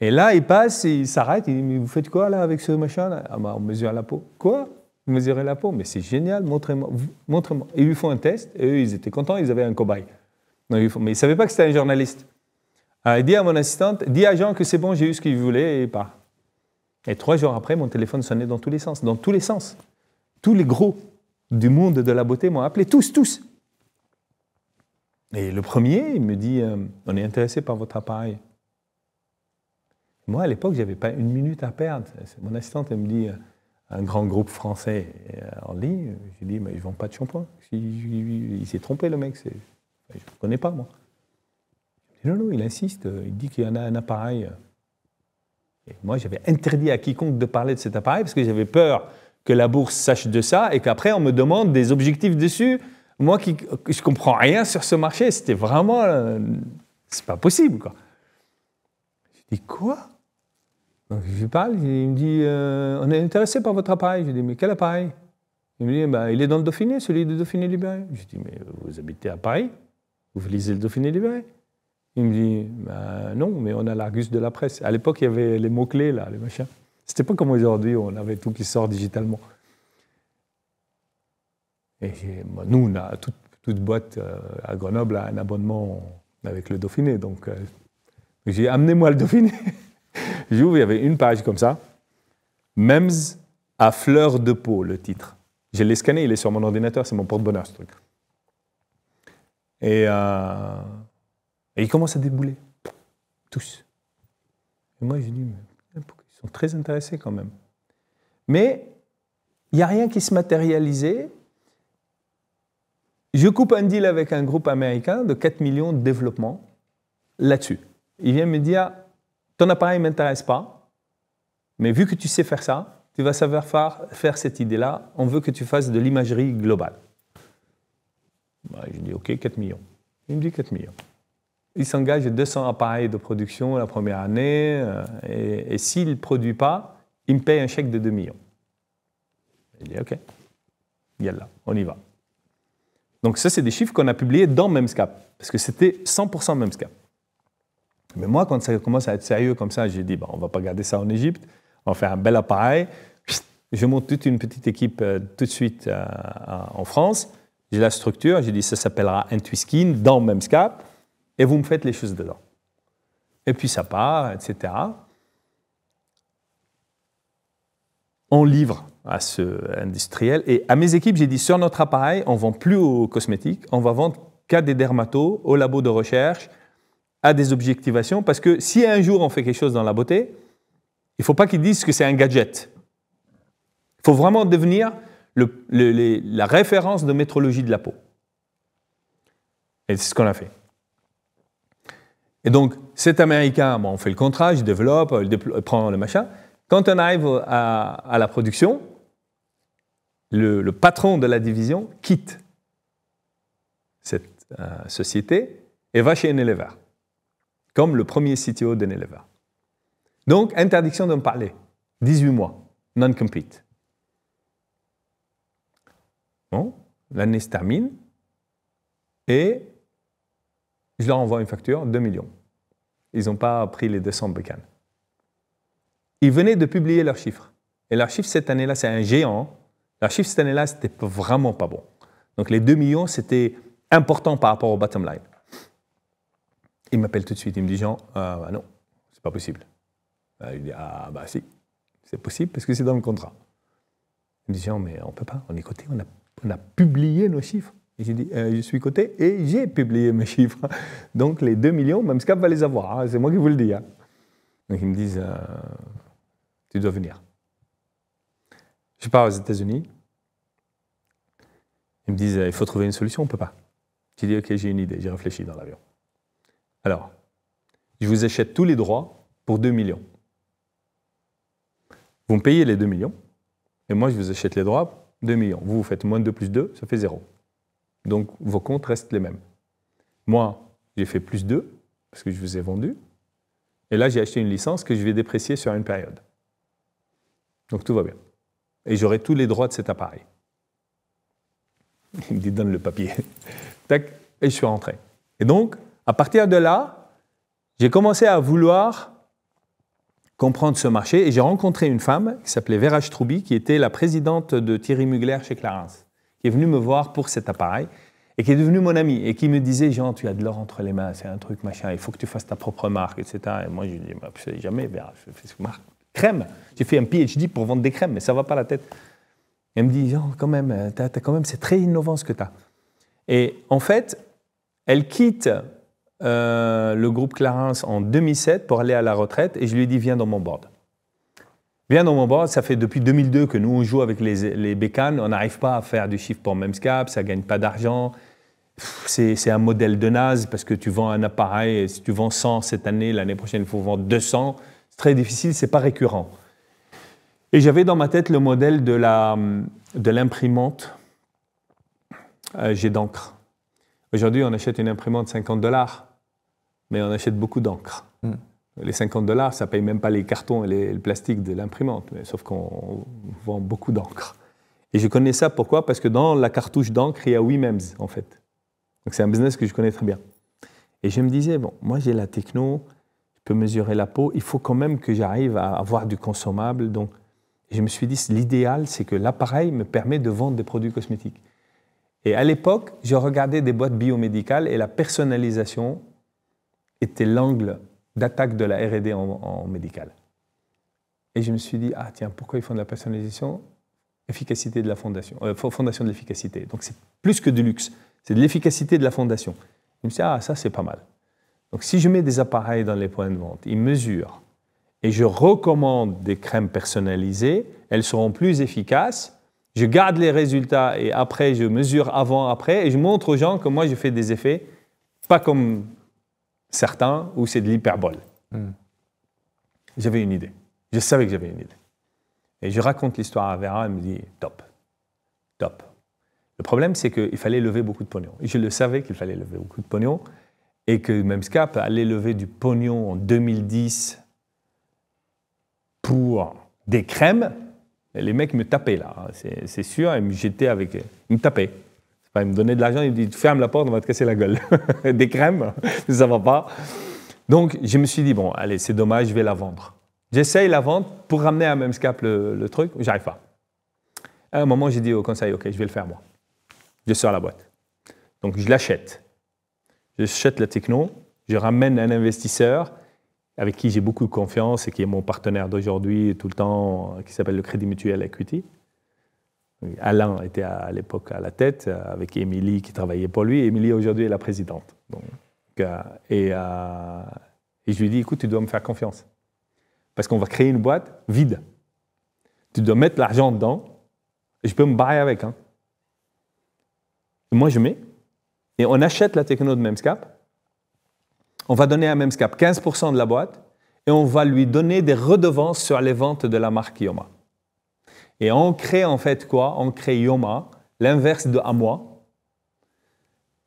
Et là, il passe, il s'arrête, il dit, mais vous faites quoi là avec ce machin là? Ah ben, on mesure la peau. Quoi? Vous mesurez la peau? Mais c'est génial, montrez-moi. Montrez-moi. Et ils lui font un test, et eux, ils étaient contents, ils avaient un cobaye. Mais ils ne savaient pas que c'était un journaliste. Alors il dit à mon assistante, dis à Jean que c'est bon, j'ai eu ce qu'il voulait, et part. Et 3 jours après, mon téléphone sonnait dans tous les sens. Dans tous les sens. Tous les gros du monde de la beauté m'ont appelé, tous. Et le premier, il me dit, on est intéressé par votre appareil. Moi, à l'époque, je n'avais pas une minute à perdre. Mon assistante, elle me dit, un grand groupe français en ligne. J'ai dit, mais ils ne vendent pas de shampoing. Il s'est trompé, le mec. Je ne le connais pas, moi. Je dis, non, il insiste. Il dit qu'il y en a un appareil. Et moi, j'avais interdit à quiconque de parler de cet appareil parce que j'avais peur que la bourse sache de ça et qu'après, on me demande des objectifs dessus. Moi, je ne comprends rien sur ce marché. C'était vraiment... c'est pas possible, quoi. Je dis, quoi? Donc, je lui parle, il me dit, on est intéressé par votre appareil. Je lui dis, mais quel appareil? Il me dit, bah, il est dans le Dauphiné, celui de Dauphiné-Libéré. Je lui dis, mais vous habitez à Paris? Vous lisez le Dauphiné-Libéré? Il me dit, bah, non, mais on a l'Argus de la presse. À l'époque, il y avait les mots-clés, là, les machins. C'était pas comme aujourd'hui, on avait tout qui sort digitalement. Et nous, on a toute boîte à Grenoble a un abonnement avec le Dauphiné. Donc, j'ai dit, amenez-moi le Dauphiné. J'ouvre, il y avait une page comme ça. MEMS à fleur de peau, le titre. Je l'ai scanné, il est sur mon ordinateur, c'est mon porte-bonheur, ce truc. Et ils commencent à débouler. Tous. Et moi, je dis, mais ils sont très intéressés quand même. Mais il n'y a rien qui se matérialisait. Je coupe un deal avec un groupe américain de 4 millions de développement là-dessus. Il vient me dire, ton appareil ne m'intéresse pas, mais vu que tu sais faire ça, tu vas savoir faire cette idée-là, on veut que tu fasses de l'imagerie globale. Bah, je dis, OK, 4 millions. Il me dit 4 millions. Il s'engage 200 appareils de production la première année, et s'il ne produit pas, il me paye un chèque de 2 millions. Il dit, OK, yallah, on y va. Donc ça, c'est des chiffres qu'on a publiés dans Memscap, parce que c'était 100% Memscap. Mais moi, quand ça commence à être sérieux comme ça, j'ai dit, bon, on ne va pas garder ça en Égypte, on va faire un bel appareil. Je monte toute une petite équipe tout de suite en France. J'ai la structure, j'ai dit, ça s'appellera Intuiskin dans Memscap, et vous me faites les choses dedans. Et puis ça part, etc. On livre à ce industriel. Et à mes équipes, j'ai dit, sur notre appareil, on ne vend plus aux cosmétiques, on va vendre qu'à des dermatos, aux labos de recherche, à des objectivations, parce que si un jour on fait quelque chose dans la beauté, il ne faut pas qu'ils disent que c'est un gadget. Il faut vraiment devenir la référence de métrologie de la peau. Et c'est ce qu'on a fait. Et donc, cet Américain, bon, on fait le contrat, je développe, il prend le machin. Quand on arrive à la production, le patron de la division quitte cette société et va chez Unilever, comme le premier CTO d'Unilever. Donc, interdiction de me parler. 18 mois, non-compete. Bon, l'année se termine et je leur envoie une facture, 2 millions. Ils n'ont pas pris les 200 bécanes. Ils venaient de publier leurs chiffres. Et leurs chiffres cette année-là, c'est un géant. Leurs chiffres cette année-là, c'était vraiment pas bon. Donc les 2 millions, c'était important par rapport au bottom line. Il m'appelle tout de suite, il me dit, Jean, bah non, c'est pas possible. Il dit, ah bah si, c'est possible parce que c'est dans le contrat. Il me dit, Jean, mais on peut pas, on est coté, on a publié nos chiffres. Et j'ai dit, je suis coté et j'ai publié mes chiffres. Donc les 2 millions, Memscap va les avoir, hein, c'est moi qui vous le dis. Hein. Donc ils me disent, tu dois venir. Je pars aux États-Unis. Ils me disent, il faut trouver une solution, on ne peut pas. J'ai dit, ok, j'ai une idée, j'ai réfléchi dans l'avion. Alors, je vous achète tous les droits pour 2 millions. Vous me payez les 2 millions, et moi je vous achète les droits, 2 millions. Vous faites moins de 2 plus 2, ça fait 0. Donc vos comptes restent les mêmes. Moi, j'ai fait plus 2, parce que je vous ai vendu, et là j'ai acheté une licence que je vais déprécier sur une période. Donc tout va bien. Et j'aurai tous les droits de cet appareil. Il me dit, donne le papier. Tac, et je suis rentré. Et donc, à partir de là, j'ai commencé à vouloir comprendre ce marché et j'ai rencontré une femme qui s'appelait Vera Stroubi, qui était la présidente de Thierry Mugler chez Clarins, qui est venue me voir pour cet appareil et qui est devenue mon amie et qui me disait, Jean, tu as de l'or entre les mains, c'est un truc machin, il faut que tu fasses ta propre marque, etc. Et moi, je lui dis, bah, jamais, Vera, je fais cette marque. Crème. J'ai fait un PhD pour vendre des crèmes, mais ça ne va pas la tête. Elle me dit, Jean, quand même, c'est très innovant ce que tu as. Et en fait, Elle quitte le groupe Clarins en 2007 pour aller à la retraite et je lui ai dit viens dans mon board. Viens dans mon board, ça fait depuis 2002 que nous on joue avec les bécanes, on n'arrive pas à faire du chiffre pour Memscap, ça ne gagne pas d'argent. C'est un modèle de naze parce que tu vends un appareil et si tu vends 100 cette année, l'année prochaine il faut vendre 200. C'est très difficile, ce n'est pas récurrent. Et j'avais dans ma tête le modèle de l'imprimante jet d'encre. Aujourd'hui, on achète une imprimante $50, mais on achète beaucoup d'encre. Les $50, ça ne paye même pas les cartons et le plastique de l'imprimante, sauf qu'on vend beaucoup d'encre. Et je connais ça, pourquoi? Parce que dans la cartouche d'encre, il y a 8 MEMS, en fait. Donc c'est un business que je connais très bien. Et je me disais, bon, moi j'ai la techno, je peux mesurer la peau, il faut quand même que j'arrive à avoir du consommable. Donc je me suis dit, l'idéal, c'est que l'appareil me permet de vendre des produits cosmétiques. Et à l'époque, je regardais des boîtes biomédicales et la personnalisation était l'angle d'attaque de la R&D en médical. Et je me suis dit, ah tiens, pourquoi ils font de la personnalisation? Efficacité de la fondation, fondation de l'efficacité. Donc c'est plus que du luxe, c'est de l'efficacité de la fondation. Je me suis dit, ah ça c'est pas mal. Donc si je mets des appareils dans les points de vente, ils mesurent, et je recommande des crèmes personnalisées, elles seront plus efficaces. Je garde les résultats et après, je mesure avant, après, et je montre aux gens que moi, je fais des effets, pas comme certains, où c'est de l'hyperbole. J'avais une idée. Je savais que j'avais une idée. Et je raconte l'histoire à Vera, elle me dit, top, top. Le problème, c'est qu'il fallait lever beaucoup de pognon. Et je le savais qu'il fallait lever beaucoup de pognon, et que Memscap allait lever du pognon en 2010 pour des crèmes. Les mecs me tapaient là, c'est sûr, ils me tapaient. Ils me donnaient de l'argent, ils me disaient ferme la porte, on va te casser la gueule. Des crèmes, ça ne va pas. Donc je me suis dit, bon, allez, c'est dommage, je vais la vendre. J'essaye la vente pour ramener à Memscap le truc, j'arrive pas. À un moment, j'ai dit au conseil, ok, je vais le faire moi. Je sors la boîte. Donc je l'achète. J'achète la techno, je ramène un investisseur avec qui j'ai beaucoup de confiance et qui est mon partenaire d'aujourd'hui tout le temps, qui s'appelle le Crédit Mutuel Equity. Alain était à l'époque à la tête, avec Émilie qui travaillait pour lui. Émilie aujourd'hui est la présidente. Donc, et je lui dis, écoute, tu dois me faire confiance. Parce qu'on va créer une boîte vide. Tu dois mettre l'argent dedans et je peux me barrer avec. Hein. Et moi, je mets et on achète la techno de Memscap. On va donner à Memscap 15% de la boîte et on va lui donner des redevances sur les ventes de la marque Yoma. Et on crée en fait quoi? On crée Yoma, l'inverse de à moi,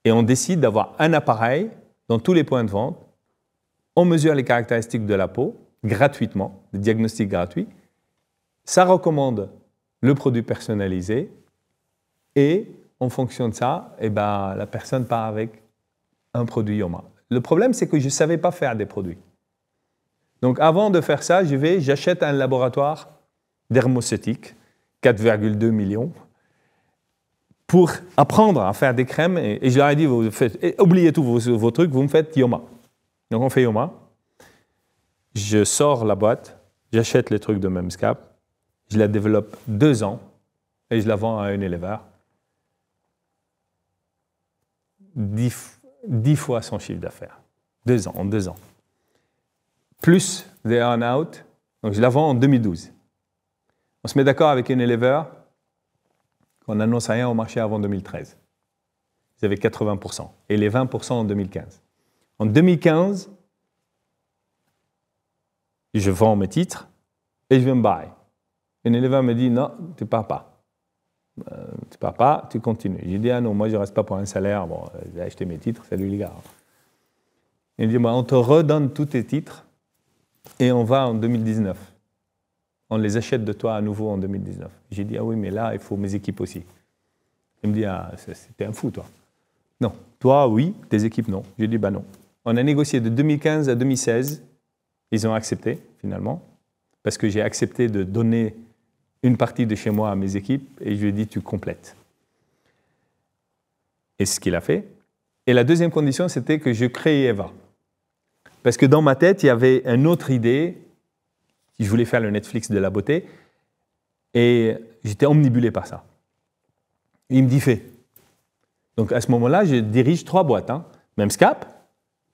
et on décide d'avoir un appareil dans tous les points de vente. On mesure les caractéristiques de la peau gratuitement, des diagnostics gratuits. Ça recommande le produit personnalisé et en fonction de ça, la personne part avec un produit Yoma. Le problème, c'est que je ne savais pas faire des produits. Donc, avant de faire ça, j'achète un laboratoire dermoceutique, 4,2 millions, pour apprendre à faire des crèmes. Et je leur ai dit, oubliez tous vos trucs, vous me faites Yoma. Donc, on fait Yoma. Je sors la boîte, j'achète les trucs de Memscap, je la développe 2 ans et je la vends à un éleveur. 10 fois son chiffre d'affaires. 2 ans, en 2 ans. Plus the earn-out, donc je la vends en 2012. On se met d'accord avec un éleveur qu'on n'annonce rien au marché avant 2013. Ils avaient 80%, et les 20% en 2015. En 2015, je vends mes titres et je vais me barrer. Un éleveur me dit, non, tu ne pars pas. Tu pars pas, tu continues. J'ai dit, ah non, moi je ne reste pas pour un salaire. Bon, j'ai acheté mes titres, salut les gars. Il me dit, on te redonne tous tes titres et on va en 2019. On les achète de toi à nouveau en 2019. J'ai dit, ah oui, mais là, il faut mes équipes aussi. Il me dit, ah, t'es un fou, toi. Non, toi, oui, tes équipes, non. J'ai dit, bah non. On a négocié de 2015 à 2016. Ils ont accepté, finalement, parce que j'ai accepté de donner une partie de chez moi à mes équipes et je lui ai dit, tu complètes. Et c'est ce qu'il a fait. Et la deuxième condition, c'était que je crée Eva. Parce que dans ma tête, il y avait une autre idée. Je voulais faire le Netflix de la beauté et j'étais omnibulé par ça. Il me dit, fais. Donc à ce moment-là, je dirige 3 boîtes. Hein. Memscap,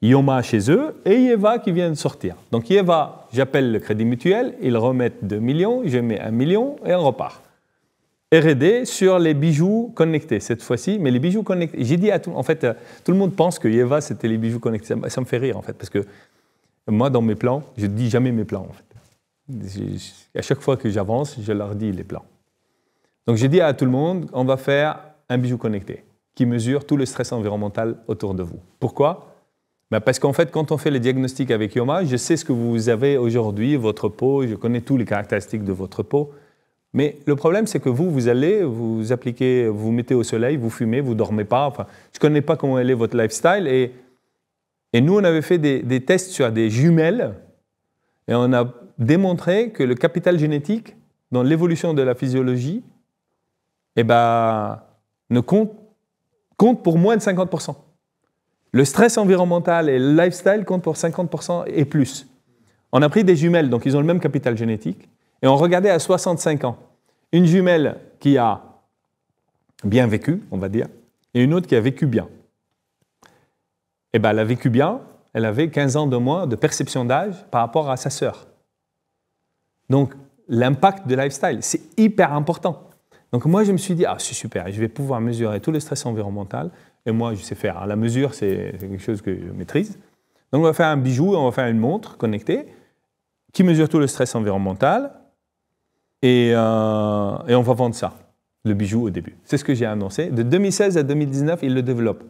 Yoma chez eux et Yeva qui vient de sortir. Donc Yeva, j'appelle le Crédit Mutuel, ils remettent 2 millions, je mets 1 million et on repart. R&D sur les bijoux connectés cette fois-ci, mais les bijoux connectés. J'ai dit à tout, en fait, tout le monde pense que Yeva c'était les bijoux connectés. Ça me fait rire en fait, parce que moi dans mes plans, je ne dis jamais mes plans en fait. À chaque fois que j'avance, je leur dis les plans. Donc j'ai dit à tout le monde, on va faire un bijou connecté qui mesure tout le stress environnemental autour de vous. Pourquoi ? Parce qu'en fait, quand on fait les diagnostics avec Yoma, je sais ce que vous avez aujourd'hui, votre peau, je connais toutes les caractéristiques de votre peau. Mais le problème, c'est que vous allez, vous appliquez, vous mettez au soleil, vous fumez, vous ne dormez pas. Enfin, je ne connais pas comment est votre lifestyle. Et nous, on avait fait des tests sur des jumelles et on a démontré que le capital génétique dans l'évolution de la physiologie ne compte pour moins de 50%. Le stress environnemental et le lifestyle comptent pour 50% et plus. On a pris des jumelles, donc ils ont le même capital génétique, et on regardait à 65 ans. Une jumelle qui a bien vécu, on va dire, et une autre qui a vécu bien. Elle a vécu bien, elle avait 15 ans de moins de perception d'âge par rapport à sa sœur. Donc, l'impact de lifestyle, c'est hyper important. Donc moi, je me suis dit, c'est super, je vais pouvoir mesurer tout le stress environnemental. Et moi, je sais faire. La mesure, c'est quelque chose que je maîtrise. Donc, on va faire un bijou, on va faire une montre connectée qui mesure tout le stress environnemental. Et on va vendre ça, le bijou au début. C'est ce que j'ai annoncé. De 2016 à 2019, ils le développent.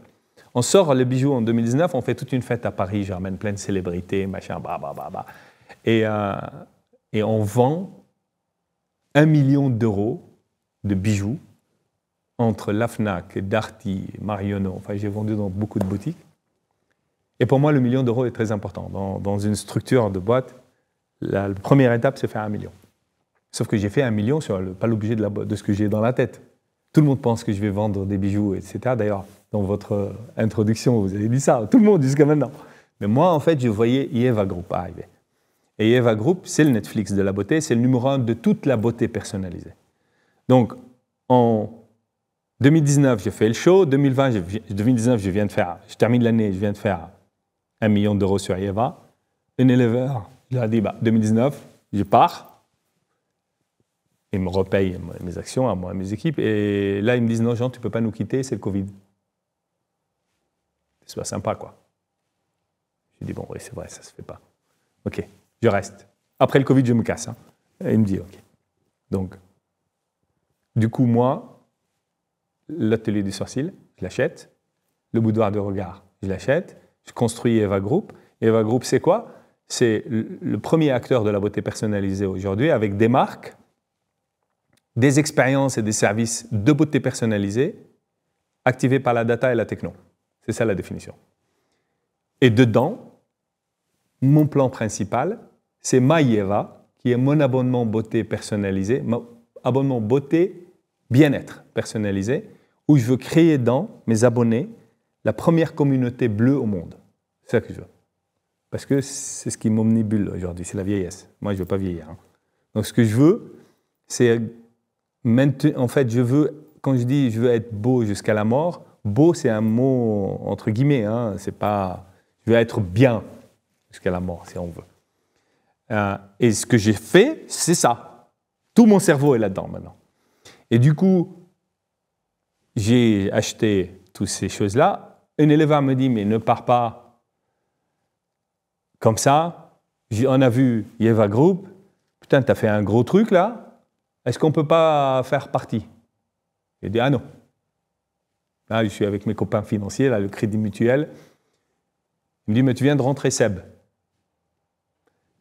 On sort le bijou en 2019, on fait toute une fête à Paris, je ramène plein de célébrités, machin, bah. Et on vend 1 million d'euros de bijoux entre la Fnac, Darty, Marionneau. Enfin, j'ai vendu dans beaucoup de boutiques. Et pour moi, le 1 million d'euros est très important. Dans une structure de boîte, la première étape, c'est faire 1 million. Sauf que j'ai fait 1 million sur pas l'objet de ce que j'ai dans la tête. Tout le monde pense que je vais vendre des bijoux, etc. D'ailleurs, dans votre introduction, vous avez dit ça. Tout le monde jusqu'à maintenant. Mais moi, en fait, je voyais Yeva Group arriver. Et Yeva Group, c'est le Netflix de la beauté. C'est le numéro 1 de toute la beauté personnalisée. Donc, en 2019, j'ai fait le show. 2019, je termine l'année, je viens de faire 1 million d'euros sur Yeva. Unilever, il a dit, 2019, je pars. Ils me repayent mes actions, à moi, à mes équipes. Et là, ils me disent, non, Jean, tu ne peux pas nous quitter, c'est le Covid. C'est pas sympa, quoi. J'ai dit, bon, oui, c'est vrai, ça ne se fait pas. OK, je reste. Après le Covid, je me casse. Hein. Et il me dit, OK. Donc, du coup, moi, l'atelier du sourcil, je l'achète. Le boudoir de regard, je l'achète. Je construis Yeva Group. Yeva Group, c'est quoi? C'est le premier acteur de la beauté personnalisée aujourd'hui avec des marques, des expériences et des services de beauté personnalisée activés par la data et la techno. C'est ça la définition. Et dedans, mon plan principal, c'est MyYeva, qui est mon abonnement beauté personnalisé, mon abonnement beauté bien-être personnalisé, où je veux créer dans mes abonnés la première communauté bleue au monde. C'est ça que je veux. Parce que c'est ce qui m'omnibule aujourd'hui, c'est la vieillesse. Moi, je ne veux pas vieillir. Hein. Donc, ce que je veux, c'est... En fait, quand je dis je veux être beau jusqu'à la mort, beau, c'est un mot entre guillemets. Hein, c'est pas, je veux être bien jusqu'à la mort, si on veut. Et ce que j'ai fait, c'est ça. Tout mon cerveau est là-dedans maintenant. Et du coup, j'ai acheté toutes ces choses-là. Un élève me dit, mais ne pars pas comme ça. On a vu Yeva Group. Putain, t'as fait un gros truc là. Est-ce qu'on ne peut pas faire partie? J'ai dit, non. Là, je suis avec mes copains financiers, là, le Crédit Mutuel. Il me dit, mais tu viens de rentrer Seb.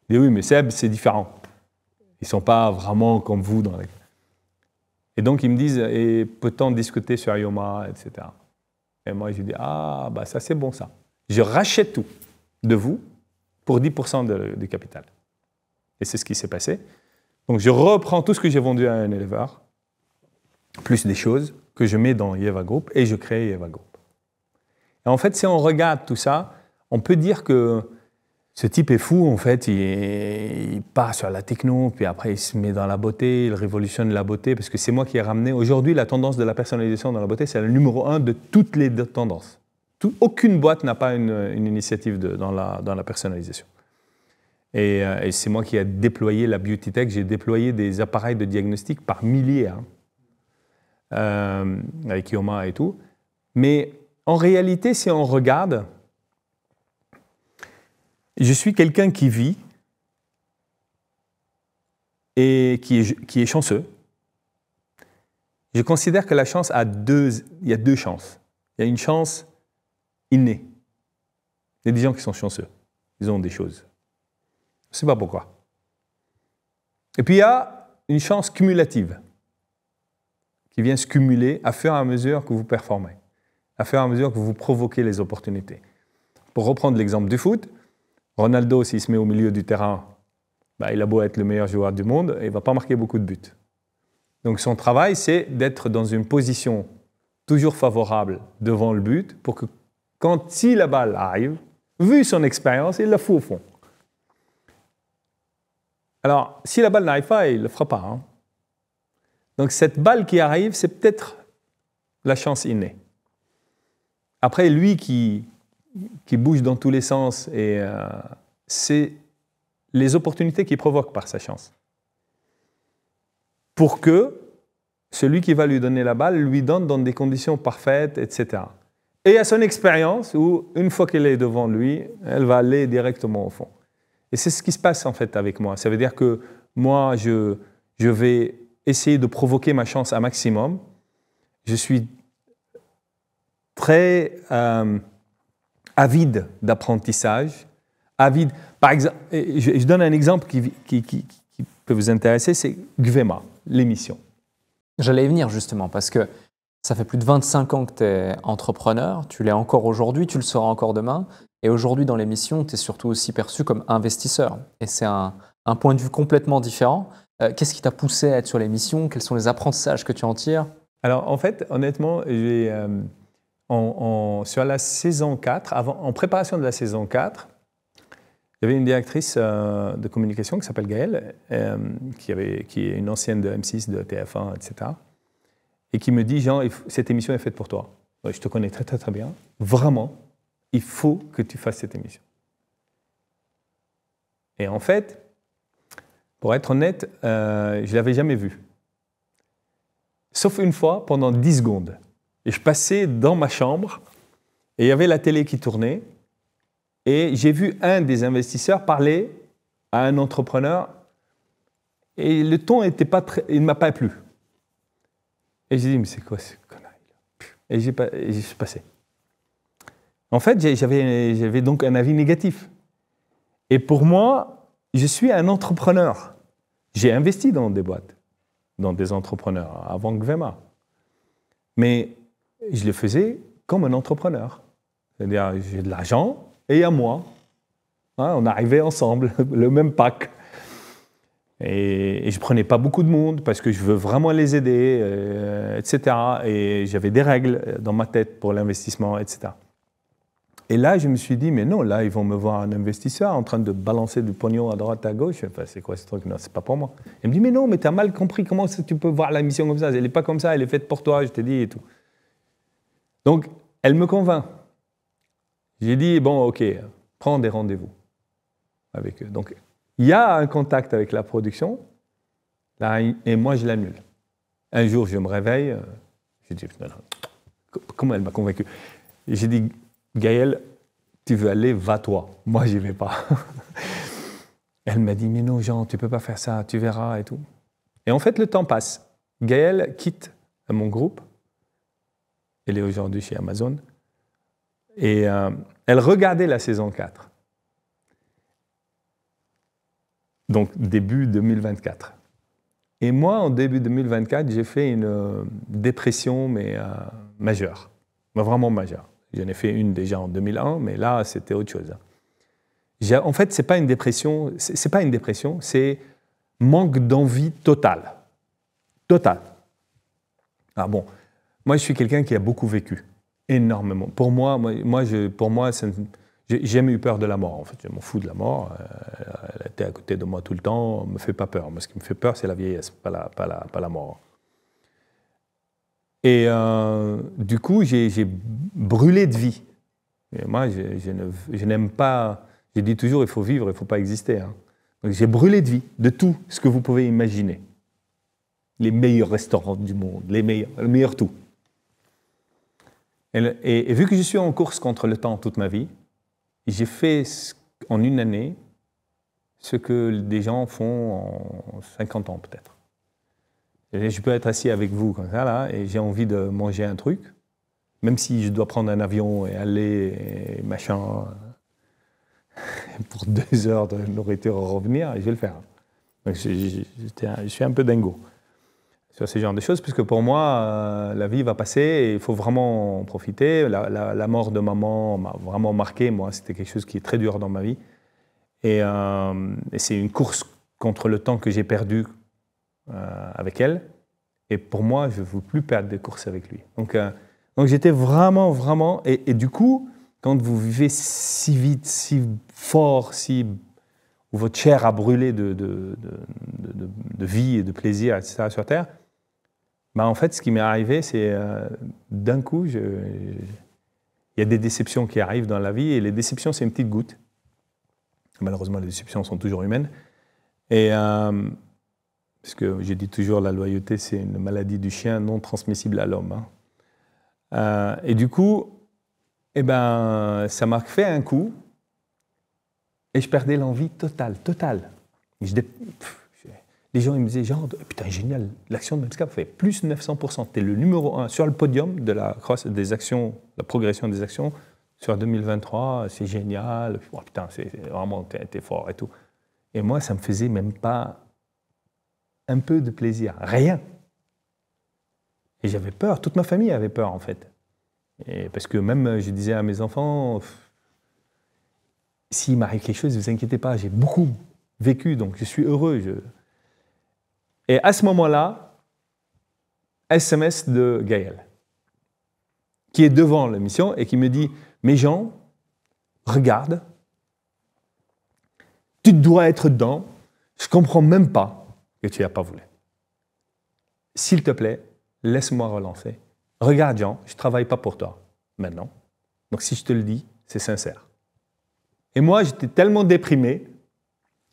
Je dis, oui, mais Seb, c'est différent. Ils ne sont pas vraiment comme vous. Et donc, ils me disent, et peut-on discuter sur Yoma, etc. Et moi, je dis, ça c'est bon ça. Je rachète tout de vous pour 10% du capital. Et c'est ce qui s'est passé. Donc, je reprends tout ce que j'ai vendu à un éleveur, plus des choses que je mets dans Yeva Group et je crée Yeva Group. Et en fait, si on regarde tout ça, on peut dire que ce type est fou, en fait, il part sur la techno, puis après il se met dans la beauté, il révolutionne la beauté, parce que c'est moi qui ai ramené. Aujourd'hui, la tendance de la personnalisation dans la beauté, c'est le numéro 1 de toutes les tendances. Aucune boîte n'a pas une initiative dans la personnalisation. Et c'est moi qui ai déployé la Beauty Tech. J'ai déployé des appareils de diagnostic par milliers, avec Ioma et tout. Mais en réalité, si on regarde, je suis quelqu'un qui vit et qui est chanceux. Je considère que la chance il y a deux chances. Il y a une chance innée. Il y a des gens qui sont chanceux. Ils ont des choses. Je ne sais pas pourquoi. Et puis il y a une chance cumulative qui vient se cumuler à fur et à mesure que vous performez, à fur et à mesure que vous provoquez les opportunités. Pour reprendre l'exemple du foot, Ronaldo, s'il se met au milieu du terrain, il a beau être le meilleur joueur du monde, il ne va pas marquer beaucoup de buts. Donc son travail, c'est d'être dans une position toujours favorable devant le but pour que si la balle arrive, vu son expérience, il la fout au fond. Alors, si la balle n'arrive pas, il ne le fera pas. Donc cette balle qui arrive, c'est peut-être la chance innée. Après, lui qui bouge dans tous les sens, et c'est les opportunités qu'il provoque par sa chance. Pour que celui qui va lui donner la balle lui donne dans des conditions parfaites, etc. Et à son expérience, où une fois qu'elle est devant lui, elle va aller directement au fond. Et c'est ce qui se passe en fait avec moi. Ça veut dire que moi, je vais essayer de provoquer ma chance un maximum. Je suis très avide d'apprentissage, avide. Par exemple, je donne un exemple qui peut vous intéresser, c'est Gvema, l'émission. J'allais y venir justement parce que ça fait plus de 25 ans que tu es entrepreneur, tu l'es encore aujourd'hui, tu le seras encore demain. Et aujourd'hui, dans l'émission, tu es surtout aussi perçu comme investisseur. Et c'est un point de vue complètement différent. Qu'est-ce qui t'a poussé à être sur l'émission? Quels sont les apprentissages que tu en tires? Alors, en fait, honnêtement, sur la saison 4, en préparation de la saison 4, il y avait une directrice de communication qui s'appelle Gaëlle, qui est une ancienne de M6, de TF1, etc. Et qui me dit, Jean, cette émission est faite pour toi. Je te connais très, très, très bien. Vraiment, il faut que tu fasses cette émission. Et en fait, pour être honnête, je ne l'avais jamais vue. Sauf une fois, pendant 10 secondes. Et je passais dans ma chambre, et il y avait la télé qui tournait, et j'ai vu un des investisseurs parler à un entrepreneur, et le ton était pas il ne m'a pas plu. Et j'ai dit, mais c'est quoi ce connerie-là? Et je suis passé. En fait, j'avais donc un avis négatif. Et pour moi, je suis un entrepreneur. J'ai investi dans des boîtes, dans des entrepreneurs, avant Gvema. Mais je le faisais comme un entrepreneur. C'est-à-dire, j'ai de l'argent et il y a moi. On arrivait ensemble, le même pack. Et je ne prenais pas beaucoup de monde parce que je veux vraiment les aider, etc. Et j'avais des règles dans ma tête pour l'investissement, etc. Et là, je me suis dit, mais non, là, ils vont me voir un investisseur en train de balancer du pognon à droite, à gauche. Enfin, c'est quoi ce truc? Non, c'est pas pour moi. Il me dit, mais non, mais tu as mal compris. Comment tu peux voir la mission comme ça? Elle n'est pas comme ça, elle est faite pour toi, je t'ai dit et tout. Donc, elle me convainc. J'ai dit, bon, ok, prends des rendez-vous avec eux. Donc, il y a un contact avec la production, là, et moi, je l'annule. Un jour, je me réveille, je dis, non, comment elle m'a convaincu? J'ai dit, Gaëlle, tu veux aller, va-toi. Moi, j'y vais pas. Elle m'a dit, mais non, Jean, tu peux pas faire ça, tu verras et tout. Et en fait, le temps passe. Gaëlle quitte mon groupe. Elle est aujourd'hui chez Amazon. Et elle regardait la saison 4. Donc, début 2024. Et moi, en début 2024, j'ai fait une dépression, mais majeure. Mais vraiment majeure. J'en ai fait une déjà en 2001, mais là, c'était autre chose. En fait, ce n'est pas une dépression, c'est manque d'envie totale. Total. Ah bon, moi, je suis quelqu'un qui a beaucoup vécu, énormément. Pour moi, j'ai jamais eu peur de la mort, en fait. Je m'en fous de la mort. Elle était à côté de moi tout le temps, elle ne me fait pas peur. Moi, ce qui me fait peur, c'est la vieillesse, pas la mort. Et du coup, j'ai brûlé de vie. Et moi, je n'aime pas... Je dis toujours, il faut vivre, il ne faut pas exister. Hein. Donc j'ai brûlé de vie, de tout ce que vous pouvez imaginer. Les meilleurs restaurants du monde, le meilleur tout. Et vu que je suis en course contre le temps toute ma vie, j'ai fait en une année ce que des gens font en 50 ans peut-être. Je peux être assis avec vous comme ça, là, et j'ai envie de manger un truc, même si je dois prendre un avion et aller, et machin, pour 2 heures de nourriture revenir, je vais le faire. Donc je suis un peu dingo sur ce genre de choses, puisque pour moi, la vie va passer et il faut vraiment en profiter. La mort de maman m'a vraiment marqué. Moi, c'était quelque chose qui est très dur dans ma vie. Et c'est une course contre le temps que j'ai perdu avec elle. Et pour moi, je ne veux plus perdre des courses avec lui. Donc j'étais vraiment... Et du coup, quand vous vivez si vite, si fort, où votre chair a brûlé de vie et de plaisir, etc. sur Terre, bah en fait, ce qui m'est arrivé, c'est d'un coup, il y a des déceptions qui arrivent dans la vie, et les déceptions, c'est une petite goutte. Malheureusement, les déceptions sont toujours humaines. Et parce que je dis toujours, la loyauté, c'est une maladie du chien non transmissible à l'homme. Hein. Et du coup, eh ben, ça m'a fait un coup, et je perdais l'envie totale. Les gens ils me disaient, genre, putain, génial, l'action de Memscap fait plus 900%. Tu es le numéro 1 sur le podium de la progression des actions sur 2023, c'est génial. Oh, putain, c'est vraiment, t'es fort et tout. Et moi, ça me faisait même pas un peu de plaisir, rien. Et j'avais peur, toute ma famille avait peur en fait. Et parce que même, je disais à mes enfants, s'il m'arrive quelque chose, ne vous inquiétez pas, j'ai beaucoup vécu, donc je suis heureux. Et à ce moment-là, SMS de Gaël, qui est devant l'émission et qui me dit « Mais Jean, regarde, tu dois être dedans, je ne comprends même pas que tu n'as pas voulu. S'il te plaît, laisse-moi relancer. Regarde Jean, je ne travaille pas pour toi maintenant, donc si je te le dis, c'est sincère. » Et moi, j'étais tellement déprimé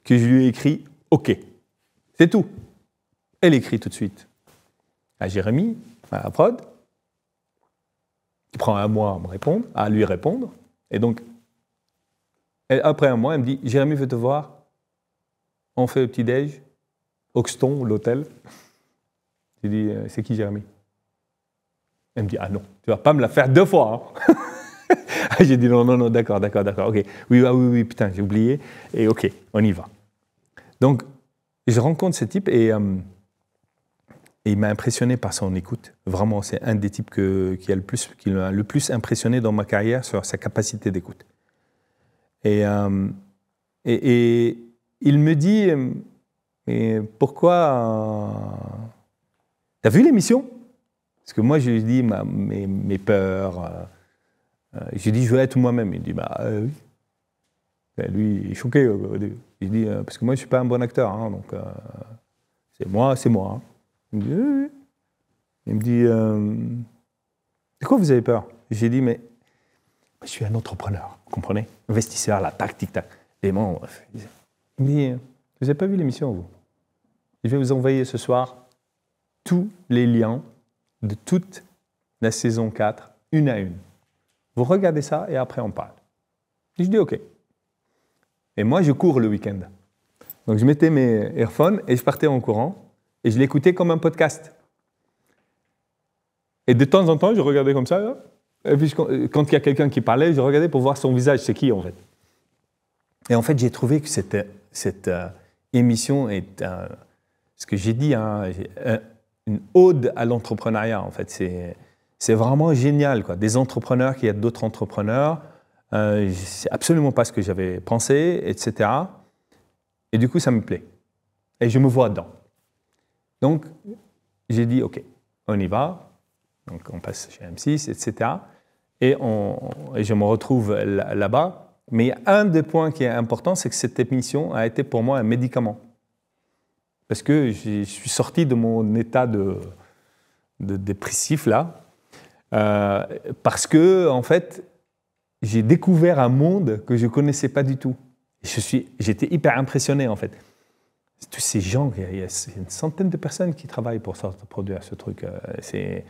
que je lui ai écrit « OK ». C'est tout. Elle écrit tout de suite à Jérémy, à la prod, qui prend un mois à lui répondre. Et donc, après un mois, elle me dit « Jérémy veut te voir, on fait le petit-déj, Hoxton, l'hôtel. » J'ai dit « C'est qui Jérémy ?» Elle me dit « Ah non, tu ne vas pas me la faire 2 fois. Hein. » J'ai dit « Non, d'accord, ok. Oui, putain, j'ai oublié. Et ok, on y va. » Donc, je rencontre ce type et il m'a impressionné par son écoute. Vraiment, c'est un des types qui m'a le plus impressionné dans ma carrière sur sa capacité d'écoute. Et il me dit « Mais pourquoi... T'as vu l'émission ?» Parce que moi, je lui dis mes peurs. Je lui dis « Je veux être moi-même. » Il dit « Bah oui. » Lui, il est choqué. Je dis « Parce que moi, je ne suis pas un bon acteur. Hein, donc, c'est moi. Hein. » Il me dit « Oui. » Il me dit « De quoi vous avez peur ?» J'ai dit « Mais je suis un entrepreneur, vous comprenez? Investisseur, là, tac, tic-tac. » Il me dit « Vous n'avez pas vu l'émission, vous? Je vais vous envoyer ce soir tous les liens de toute la saison 4, une à une. Vous regardez ça et après on parle. » Et je dis « OK. » Et moi, je cours le week-end. Donc je mettais mes earphones et je partais en courant. Et je l'écoutais comme un podcast. Et de temps en temps, je regardais comme ça. Là. Et puis, quand il y a quelqu'un qui parlait, je regardais pour voir son visage. C'est qui, en fait? Et en fait, j'ai trouvé que cette émission est, ce que j'ai dit, une ode à l'entrepreneuriat, en fait. C'est vraiment génial, quoi. Des entrepreneurs qui aident d'autres entrepreneurs. C'est absolument pas ce que j'avais pensé, etc. Et du coup, ça me plaît. Et je me vois dedans. Donc, j'ai dit, OK, on y va. Donc, on passe chez M6, etc. Et je me retrouve là-bas. Mais un des points qui est important, c'est que cette émission a été pour moi un médicament. Parce que je suis sorti de mon état de dépressif, là. Parce que, en fait, j'ai découvert un monde que je ne connaissais pas du tout. J'étais hyper impressionné, en fait. Tous ces gens, il y a une centaine de personnes qui travaillent pour produire ce truc. C'est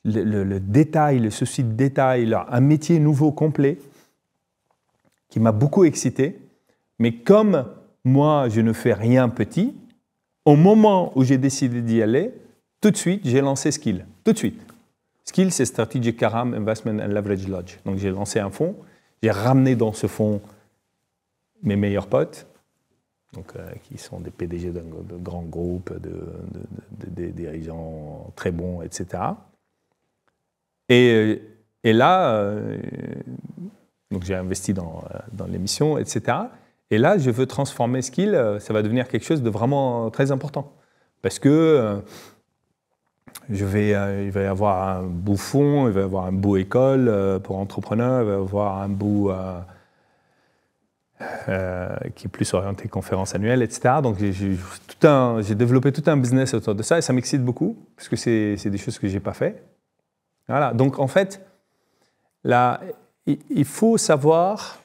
le détail, le souci de détail, un métier nouveau, complet, qui m'a beaucoup excité. Mais comme moi, je ne fais rien petit, au moment où j'ai décidé d'y aller, tout de suite, j'ai lancé Skill. Tout de suite. Skill, c'est Strategic Karam Investment and Leverage Lodge. Donc, j'ai lancé un fonds. J'ai ramené dans ce fonds mes meilleurs potes, donc, qui sont des PDG de grands groupes, des dirigeants très bons, etc. Et là, donc j'ai investi dans l'émission, etc. Et là, je veux transformer Skill, ça va devenir quelque chose de vraiment très important. Parce que il va y avoir un bout fonds, il va y avoir un bout école pour entrepreneurs, il va y avoir un bout qui est plus orienté conférence annuelle, etc. Donc j'ai développé tout un business autour de ça et ça m'excite beaucoup parce que c'est des choses que je n'ai pas fait. Voilà. Donc en fait, là, il faut savoir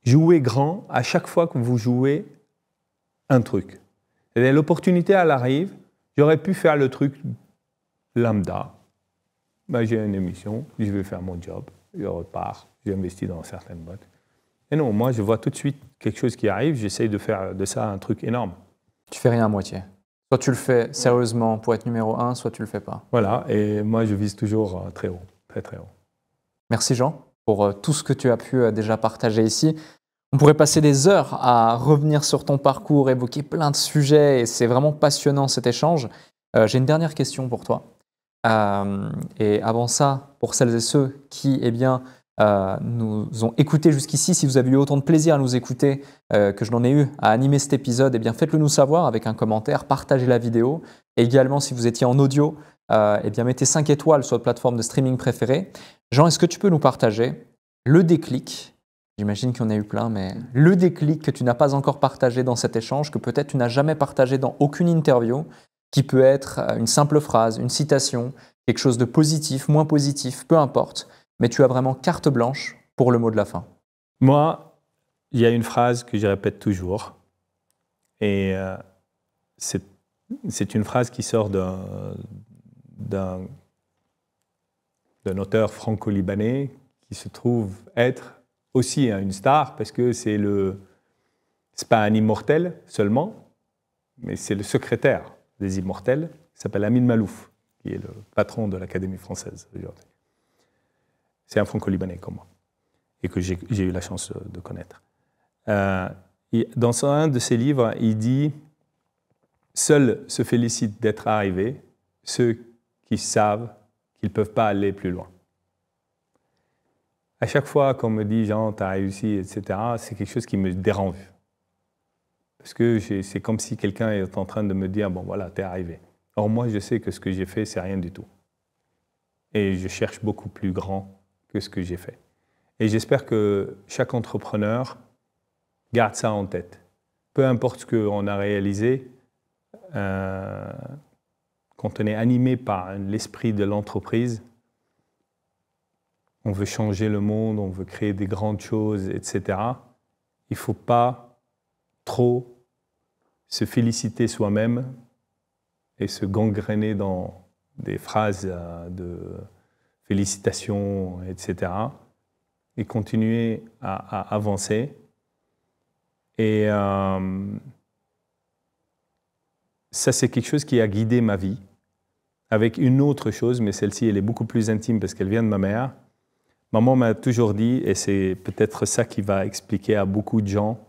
jouer grand à chaque fois que vous jouez un truc. L'opportunité, elle arrive. J'aurais pu faire le truc lambda. Ben, j'ai une émission, je vais faire mon job, je repars, j'ai investi dans certaines boîtes. Et non, moi, je vois tout de suite quelque chose qui arrive, j'essaye de faire de ça un truc énorme. Tu fais rien à moitié. Soit tu le fais sérieusement pour être numéro 1, soit tu le fais pas. Voilà, et moi, je vise toujours très haut, très très haut. Merci Jean pour tout ce que tu as pu déjà partager ici. On pourrait passer des heures à revenir sur ton parcours, évoquer plein de sujets et c'est vraiment passionnant cet échange. J'ai une dernière question pour toi. Et avant ça, pour celles et ceux qui nous ont écoutés jusqu'ici, si vous avez eu autant de plaisir à nous écouter que je n'en ai eu à animer cet épisode, faites-le nous savoir avec un commentaire, partagez la vidéo. Et également, si vous étiez en audio, mettez 5 étoiles sur votre plateforme de streaming préférée. Jean, est-ce que tu peux nous partager le déclic? J'imagine qu'il y en a eu plein, mais le déclic que tu n'as pas encore partagé dans cet échange, que peut-être tu n'as jamais partagé dans aucune interview, qui peut être une simple phrase, une citation, quelque chose de positif, moins positif, peu importe, mais tu as vraiment carte blanche pour le mot de la fin. Moi, il y a une phrase que je répète toujours, et c'est une phrase qui sort d'un auteur franco-libanais qui se trouve être aussi une star, parce que c'est pas un immortel seulement, mais c'est le secrétaire des immortels, qui s'appelle Amin Malouf, qui est le patron de l'Académie française aujourd'hui. C'est un franco-libanais comme moi, et que j'ai eu la chance de connaître. Dans un de ses livres, il dit « Seuls se félicitent d'être arrivés ceux qui savent qu'ils ne peuvent pas aller plus loin ». À chaque fois qu'on me dit « Jean, tu as réussi », etc., c'est quelque chose qui me dérange. Parce que c'est comme si quelqu'un est en train de me dire « Bon, voilà, tu es arrivé ». Or, moi, je sais que ce que j'ai fait, c'est rien du tout. Et je cherche beaucoup plus grand que ce que j'ai fait. Et j'espère que chaque entrepreneur garde ça en tête. Peu importe ce qu'on a réalisé, quand on est animé par l'esprit de l'entreprise, on veut changer le monde, on veut créer des grandes choses, etc. Il ne faut pas trop se féliciter soi-même et se gangréner dans des phrases de félicitations, etc. Et continuer à avancer. Et ça, c'est quelque chose qui a guidé ma vie. Avec une autre chose, mais celle-ci, elle est beaucoup plus intime parce qu'elle vient de ma mère. Maman m'a toujours dit, et c'est peut-être ça qui va expliquer à beaucoup de gens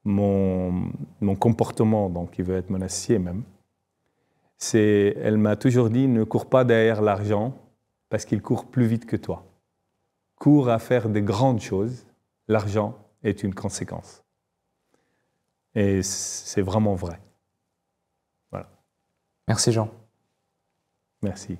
mon comportement, donc qui veut être mon associé même. Elle m'a toujours dit, ne cours pas derrière l'argent parce qu'il court plus vite que toi. Cours à faire des grandes choses, l'argent est une conséquence. Et c'est vraiment vrai. Voilà. Merci Jean. Merci.